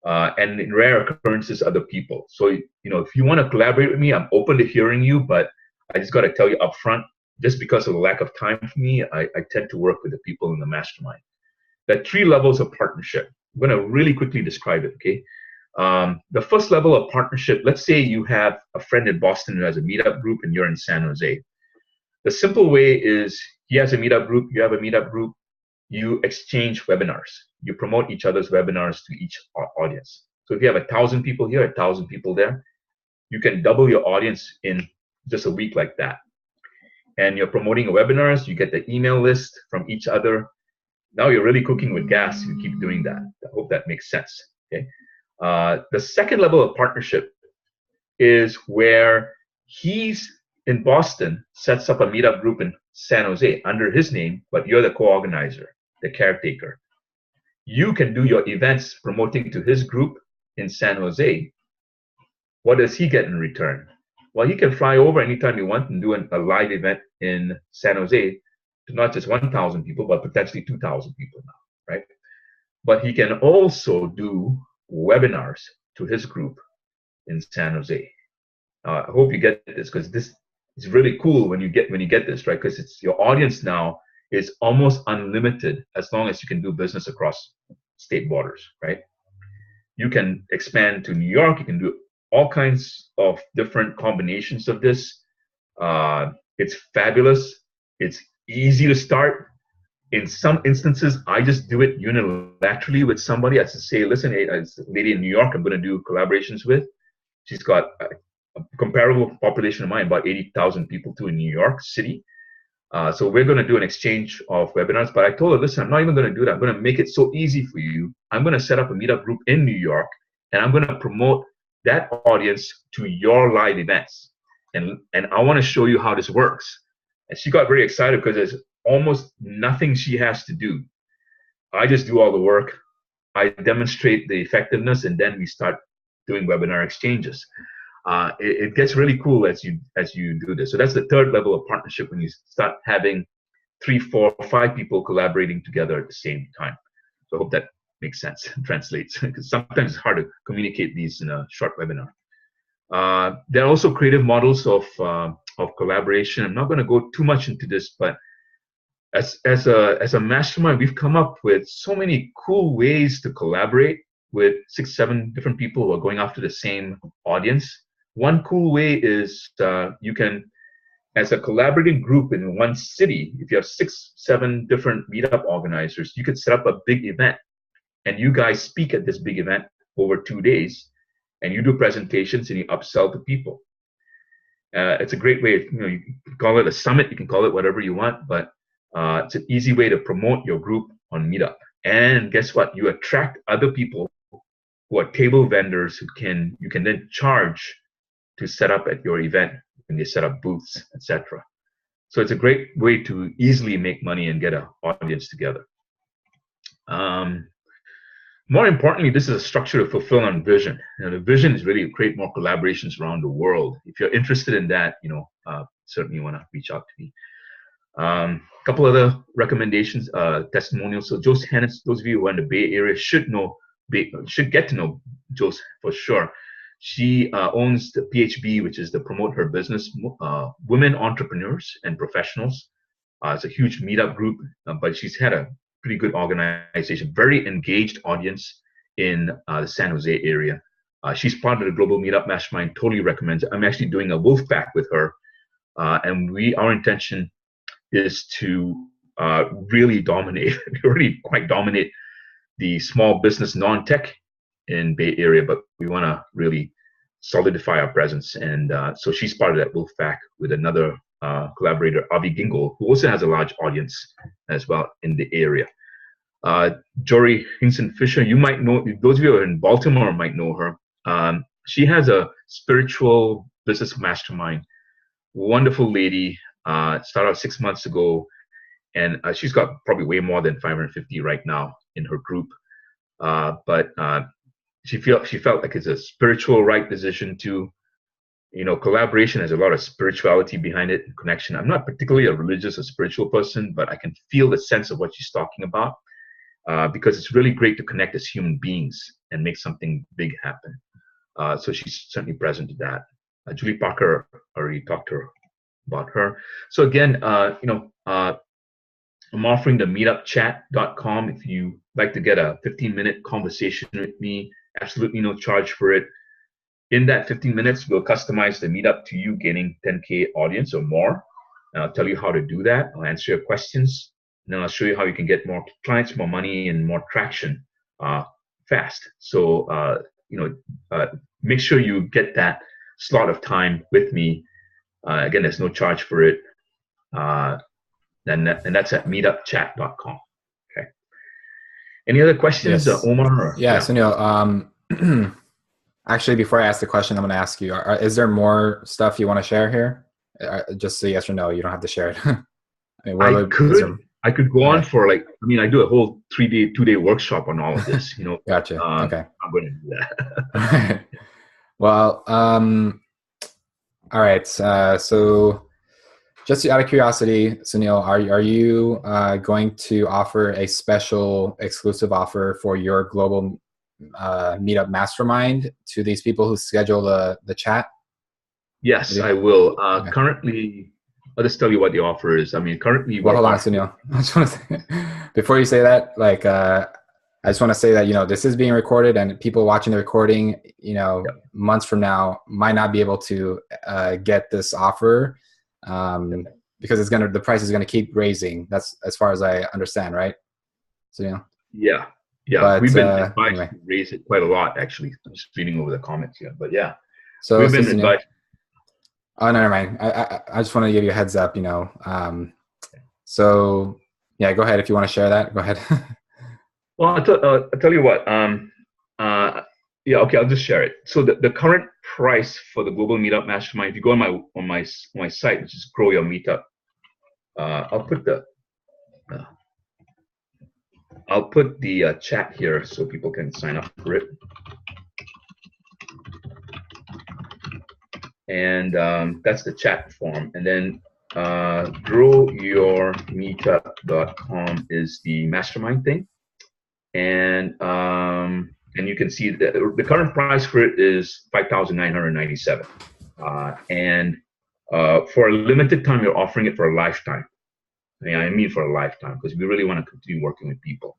and in rare occurrences, other people. So, if you want to collaborate with me, I'm open to hearing you, but I just got to tell you up front, just because of the lack of time for me, I tend to work with the people in the mastermind. There are 3 levels of partnership. I'm going to really quickly describe it, okay? The first level of partnership, let's say you have a friend in Boston who has a meetup group and you're in San Jose. The simple way is he has a meetup group, you have a meetup group, you exchange webinars. You promote each other's webinars to each audience. So if you have 1,000 people here, 1,000 people there, you can double your audience in just a week like that. And you're promoting webinars, you get the email list from each other. Now you're really cooking with gas. You keep doing that. I hope that makes sense. Okay. The second level of partnership is where he's in Boston, sets up a meetup group in San Jose under his name, but you're the co-organizer, the caretaker. You can do your events promoting to his group in San Jose. What does he get in return? Well, he can fly over anytime you want and do a live event in San Jose to not just 1,000 people, but potentially 2,000 people now, right? But he can also do webinars to his group in San Jose. I hope you get this, because this is really cool when you get this, right? Because it's your audience now is almost unlimited as long as you can do business across state borders, right? You can expand to New York. You can do all kinds of different combinations of this. It's fabulous. It's easy to start. In some instances, I just do it unilaterally with somebody. I just say, listen, hey, it's a lady in New York I'm going to do collaborations with. She's got a comparable population of mine, about 80,000 people too in New York City. So we're going to do an exchange of webinars. But I told her, listen, I'm not even going to do that. I'm going to make it so easy for you. I'm going to set up a meetup group in New York, and I'm going to promote that audience to your live events. And I want to show you how this works. And she got very excited because there's almost nothing she has to do. I just do all the work. I demonstrate the effectiveness, and then we start doing webinar exchanges. It gets really cool as you do this. So that's the third level of partnership, when you start having 3, 4, 5 people collaborating together at the same time. So I hope that makes sense and translates, because sometimes it's hard to communicate these in a short webinar. There are also creative models of collaboration. I'm not going to go too much into this, but as a mastermind, we've come up with so many cool ways to collaborate with 6, 7 different people who are going after the same audience. One cool way is you can, as a collaborating group in one city, if you have 6, 7 different meetup organizers, you could set up a big event, and you guys speak at this big event over 2 days, and you do presentations and you upsell to people. It's a great way. You can call it a summit, you can call it whatever you want, but it's an easy way to promote your group on Meetup. And guess what? You attract other people who are table vendors who you can then charge to set up at your event when they set up booths, etc. So it's a great way to easily make money and get an audience together. More importantly, this is a structure to fulfill on vision. The vision is really to create more collaborations around the world. If you're interested in that, certainly want to reach out to me. A couple other recommendations, testimonials. So Joe Hannah, those of you who are in the Bay Area should get to know Joe for sure. She owns the PHB, which is the Promote Her Business, Women Entrepreneurs and Professionals. It's a huge meetup group, but she's had a pretty good organization, very engaged audience in the San Jose area. She's part of the Global Meetup Mastermind, totally recommends it. I'm actually doing a wolf pack with her, and our intention is to really quite dominate the small business non-tech in Bay Area, but we want to really solidify our presence. And so she's part of that wolf pack with another collaborator, Avi Gingle, who also has a large audience as well in the area. Jory Hinson Fisher, you might know, those of you who are in Baltimore might know her. She has a spiritual business mastermind, wonderful lady, started out 6 months ago, and she's got probably way more than 550 right now in her group. But she felt like it's a spiritual right decision to, collaboration has a lot of spirituality behind it and connection. I'm not particularly a religious or spiritual person, but I can feel the sense of what she's talking about, because it's really great to connect as human beings and make something big happen. So she's certainly present to that. Julie Parker, already talked to her about her. So again, I'm offering the meetupchat.com if you like to get a 15-minute conversation with me. Absolutely no charge for it. In that 15 minutes, we'll customize the meetup to you gaining 10K audience or more. And I'll tell you how to do that. I'll answer your questions. And then I'll show you how you can get more clients, more money, and more traction fast. So, make sure you get that slot of time with me. Again, there's no charge for it. And that's at meetupchat.com. Okay. Any other questions, Yes. Omar? Yeah, Sunil. Actually, before I ask the question, I'm going to ask you: is there more stuff you want to share here? Just say yes or no. You don't have to share it. I could go on for I do a whole 2-day workshop on all of this. Gotcha. Okay. I'm going to do that. Well, all right. So, just out of curiosity, Sunil, are you going to offer a special exclusive offer for your global meetup mastermind to these people who schedule the chat? Yes, I will. Okay. Currently, I'll just tell you what the offer is. Currently, hold on, Sunil. I just want to say, before you say that, I just want to say that, this is being recorded, and people watching the recording, months from now might not be able to get this offer because the price is going to keep raising. That's as far as I understand, right? Sunil? Yeah. But, we've been advised to raise it quite a lot, actually. I'm just reading over the comments here, but yeah. So we've been advised. Oh, no, never mind. I just want to give you a heads up, So, yeah, go ahead if you want to share that. Go ahead. Well, I'll tell you what. Okay, I'll just share it. So the current price for the Global Meetup Mastermind, if you go on my site, which is Grow Your Meetup, I'll put the chat here so people can sign up for it. And that's the chat form. And then growyourmeetup.com is the mastermind thing. And you can see that the current price for it is $5,997. And for a limited time, you're offering it for a lifetime. For a lifetime, because we really want to continue working with people.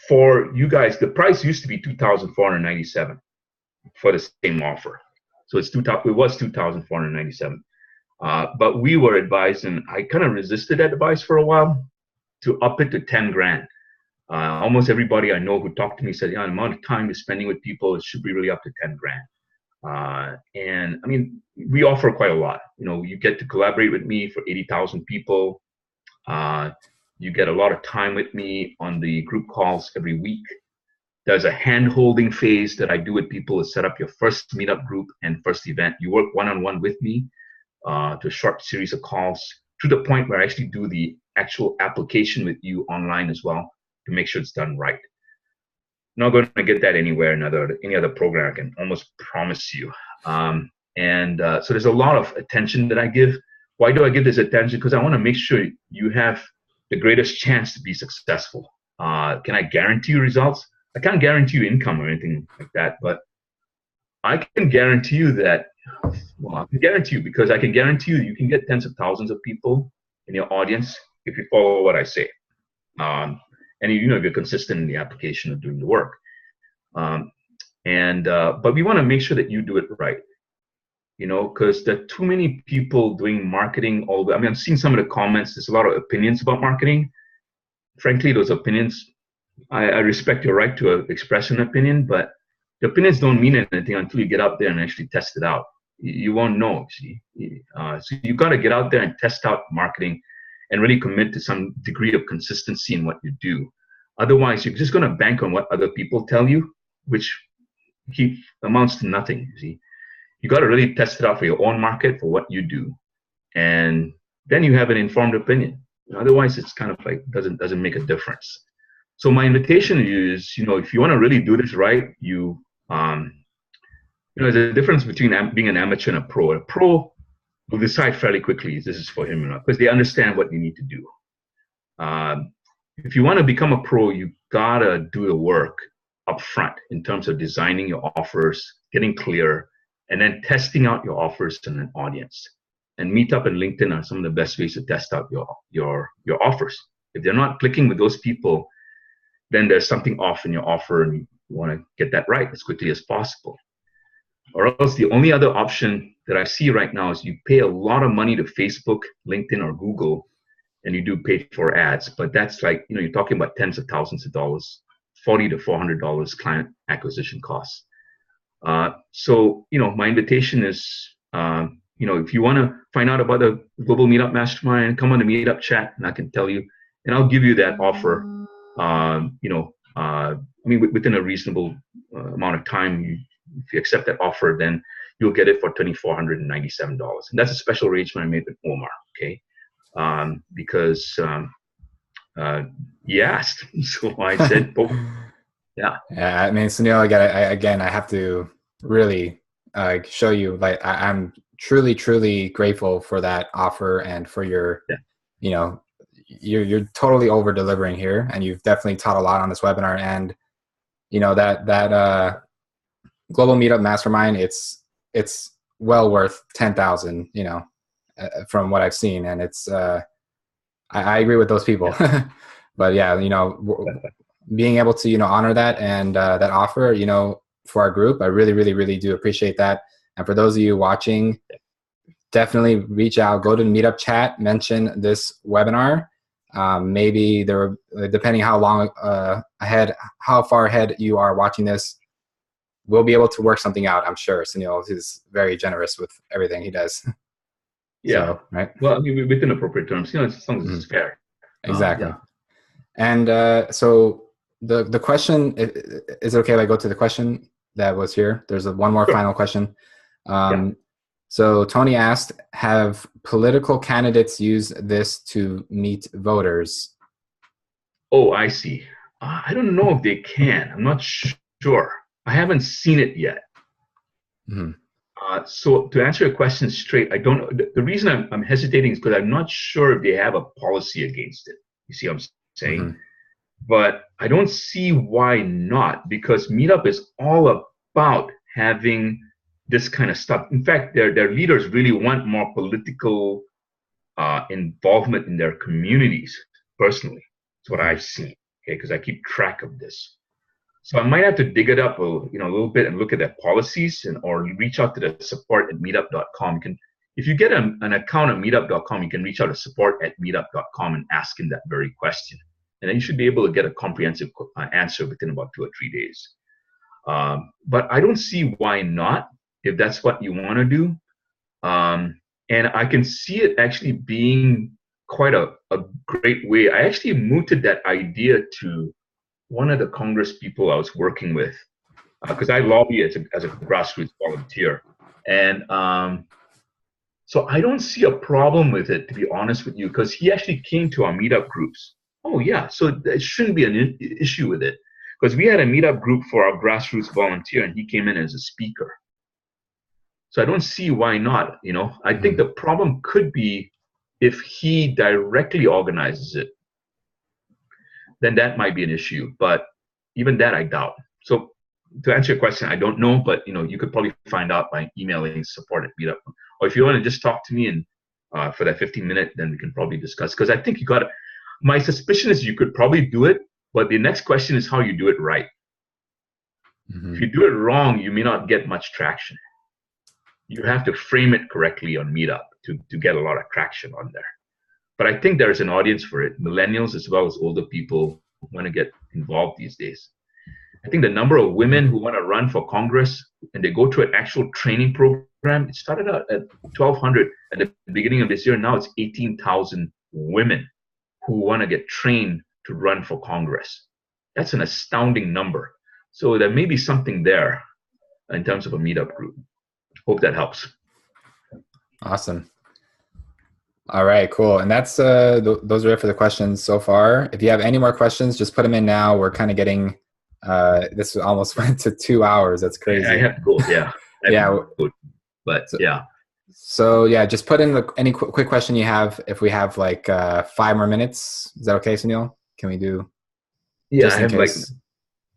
For you guys, the price used to be $2,497 for the same offer. So it was $2,497. But we were advised, and I kind of resisted that advice for a while, to up it to 10 grand. Almost everybody I know who talked to me said, the amount of time you're spending with people, it should be really up to 10 grand. And we offer quite a lot. You get to collaborate with me for 80,000 people. You get a lot of time with me on the group calls every week. There's a hand-holding phase that I do with people to set up your first meetup group and first event. You work one-on-one with me to a short series of calls to the point where I actually do the actual application with you online as well to make sure it's done right. Not going to get that anywhere in any other program, I can almost promise you. So there's a lot of attention that I give. Why do I give this attention? Because I want to make sure you have the greatest chance to be successful. Can I guarantee you results? I can't guarantee you income or anything like that, but I can guarantee you that, I can guarantee you because I can guarantee you can get tens of thousands of people in your audience if you follow what I say. And if you're consistent in the application of doing the work. But we want to make sure that you do it right. Because there are too many people doing marketing all the way. I'm seeing some of the comments. There's a lot of opinions about marketing. Frankly, those opinions, I respect your right to express an opinion, but the opinions don't mean anything until you get out there and actually test it out. You won't know, see. So you've got to get out there and test out marketing and really commit to some degree of consistency in what you do. Otherwise, you're just going to bank on what other people tell you, which amounts to nothing, you see. You got to really test it out for your own market, for what you do. And then you have an informed opinion. Otherwise, it's kind of doesn't make a difference. So my invitation to you is, if you want to really do this right, there's a difference between being an amateur and a pro. A pro will decide fairly quickly if this is for him or not, because they understand what you need to do. if you want to become a pro, you gotta do the work up front in terms of designing your offers, getting clear, and then testing out your offers in an audience. And Meetup and LinkedIn are some of the best ways to test out your offers. If they're not clicking with those people, then there's something off in your offer, and you want to get that right as quickly as possible. Or else the only other option that I see right now is you pay a lot of money to Facebook, LinkedIn, or Google, and you do pay for ads. But that's like, you're talking about tens of thousands of dollars, $40 to $400 client acquisition costs. So, my invitation is, if you want to find out about the Global Meetup Mastermind, come on the Meetup chat, and I can tell you, and I'll give you that offer. Within a reasonable amount of time. If you accept that offer, then you'll get it for $2,497, and that's a special arrangement I made with Omar. Okay, because he asked, so I said, yeah. I mean, Sunil, I have to really show you, like, I'm truly grateful for that offer and for your, you're totally over delivering here, and you've definitely taught a lot on this webinar. And that Global Meetup Mastermind, it's well worth 10,000, from what I've seen, and it's I agree with those people. But yeah, being able to honor that and that offer, for our group, I really do appreciate that. And for those of you watching, definitely reach out, go to the Meetup chat, mention this webinar. Maybe depending how long how far ahead you are watching this, we'll be able to work something out. I'm sure Sunil is very generous with everything he does. Yeah. So, right. Well, I mean, within appropriate terms, as long as it's fair. Exactly. And so the question, is it okay if I go to the question that was here? There's one more final question. So Tony asked, have political candidates used this to meet voters? Oh, I see. I don't know if they can. I'm not sure. I haven't seen it yet. So to answer your question straight, I don't know. The reason I'm hesitating is because I'm not sure if they have a policy against it. You see what I'm saying? But I don't see why not, because Meetup is all about having this kind of stuff. In fact, their leaders really want more political involvement in their communities, personally. That's what I've seen, okay, because I keep track of this. So I might have to dig it up a little bit and look at their policies, or reach out to the support at meetup.com. If you get an account at meetup.com, you can reach out to support@meetup.com and ask him that very question. And then you should be able to get a comprehensive answer within about 2 or 3 days. But I don't see why not, if that's what you want to do. And I can see it actually being quite a great way. I actually mooted that idea to one of the Congress people I was working with, because I lobby as a grassroots volunteer. And so I don't see a problem with it, to be honest with you, because he actually came to our Meetup groups. Oh, yeah, so there shouldn't be an issue with it, because we had a Meetup group for our grassroots volunteer, and he came in as a speaker. So I don't see why not. I think the problem could be if he directly organizes it, then that might be an issue. But even that, I doubt. So to answer your question, I don't know, but you could probably find out by emailing support@meetup. Or if you want to just talk to me and for that 15-minute, then we can probably discuss. Because I think my suspicion is you could probably do it, but the next question is how you do it right. If you do it wrong, you may not get much traction. You have to frame it correctly on Meetup to get a lot of traction on there. But I think there's an audience for it, millennials as well as older people who want to get involved these days. I think the number of women who want to run for Congress and they go to an actual training program, it started out at 1,200 at the beginning of this year. Now it's 18,000 women who want to get trained to run for Congress. That's an astounding number. So there may be something there in terms of a Meetup group. Hope that helps. Awesome. All right, cool. And that's those are it for the questions so far. If you have any more questions, just put them in now. We're kind of getting this almost went to 2 hours. That's crazy. I have to go. Yeah. But yeah. So yeah, just put in any quick question you have. If we have like 5 more minutes, is that okay, Sunil? can we do? Yeah, Just I in have like case.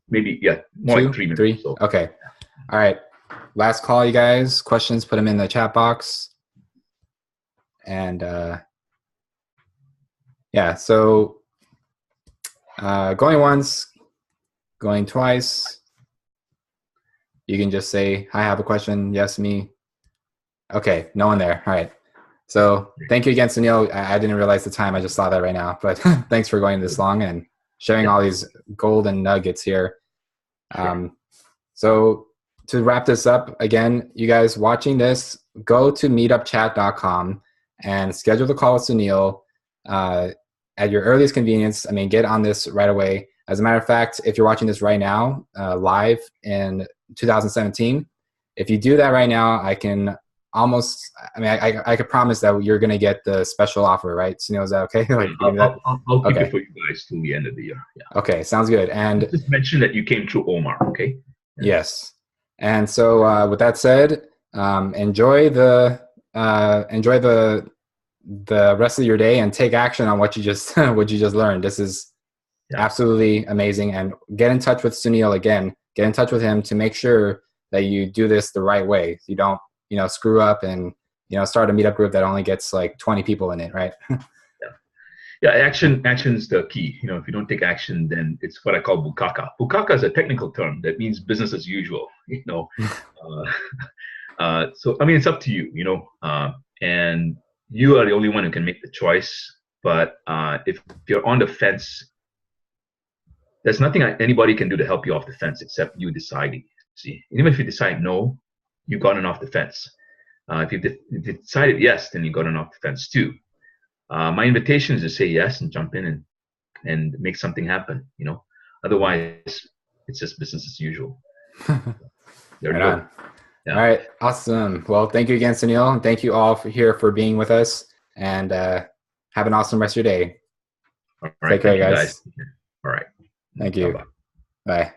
maybe more like 3 minutes. Three? So. Okay. All right. Last call, you guys. Questions, put them in the chat box. And yeah, so going once, going twice. You can just say, "Hi, I have a question." Yes, me. Okay, no one there. All right. So thank you again, Sunil. I didn't realize the time. I just saw that right now. But thanks for going this long and sharing all these golden nuggets here. So to wrap this up, again, you guys watching this, go to meetupchat.com and schedule the call with Sunil at your earliest convenience. I mean, get on this right away. As a matter of fact, if you're watching this right now, live in 2017, if you do that right now, I can almost, I mean, I could promise that you're going to get the special offer, right? Sunil, is that okay? Like, I'll keep it for you guys till the end of the year. Yeah. Okay, sounds good. And just mention that you came through Omar, okay? Yeah. Yes. And so with that said, enjoy the rest of your day and take action on what you just what you just learned. This is absolutely amazing. And get in touch with Sunil again. Get in touch with him to make sure that you do this the right way. You don't, screw up and, start a meetup group that only gets like 20 people in it, right? Yeah, action's the key. If you don't take action, then it's what I call bukaka. Bukaka is a technical term that means business as usual. So I mean, it's up to you. And you are the only one who can make the choice. But if you're on the fence, there's nothing anybody can do to help you off the fence except you deciding. See, even if you decide no, you've gotten off the fence. If you decided yes, then you've gotten off the fence too. My invitation is to say yes and jump in and make something happen. Otherwise it's just business as usual. There you go. Yeah. All right, awesome. Well, thank you again, Sunil, and thank you all here for being with us. And have an awesome rest of your day. All right, take care, guys. All right, thank you. Bye.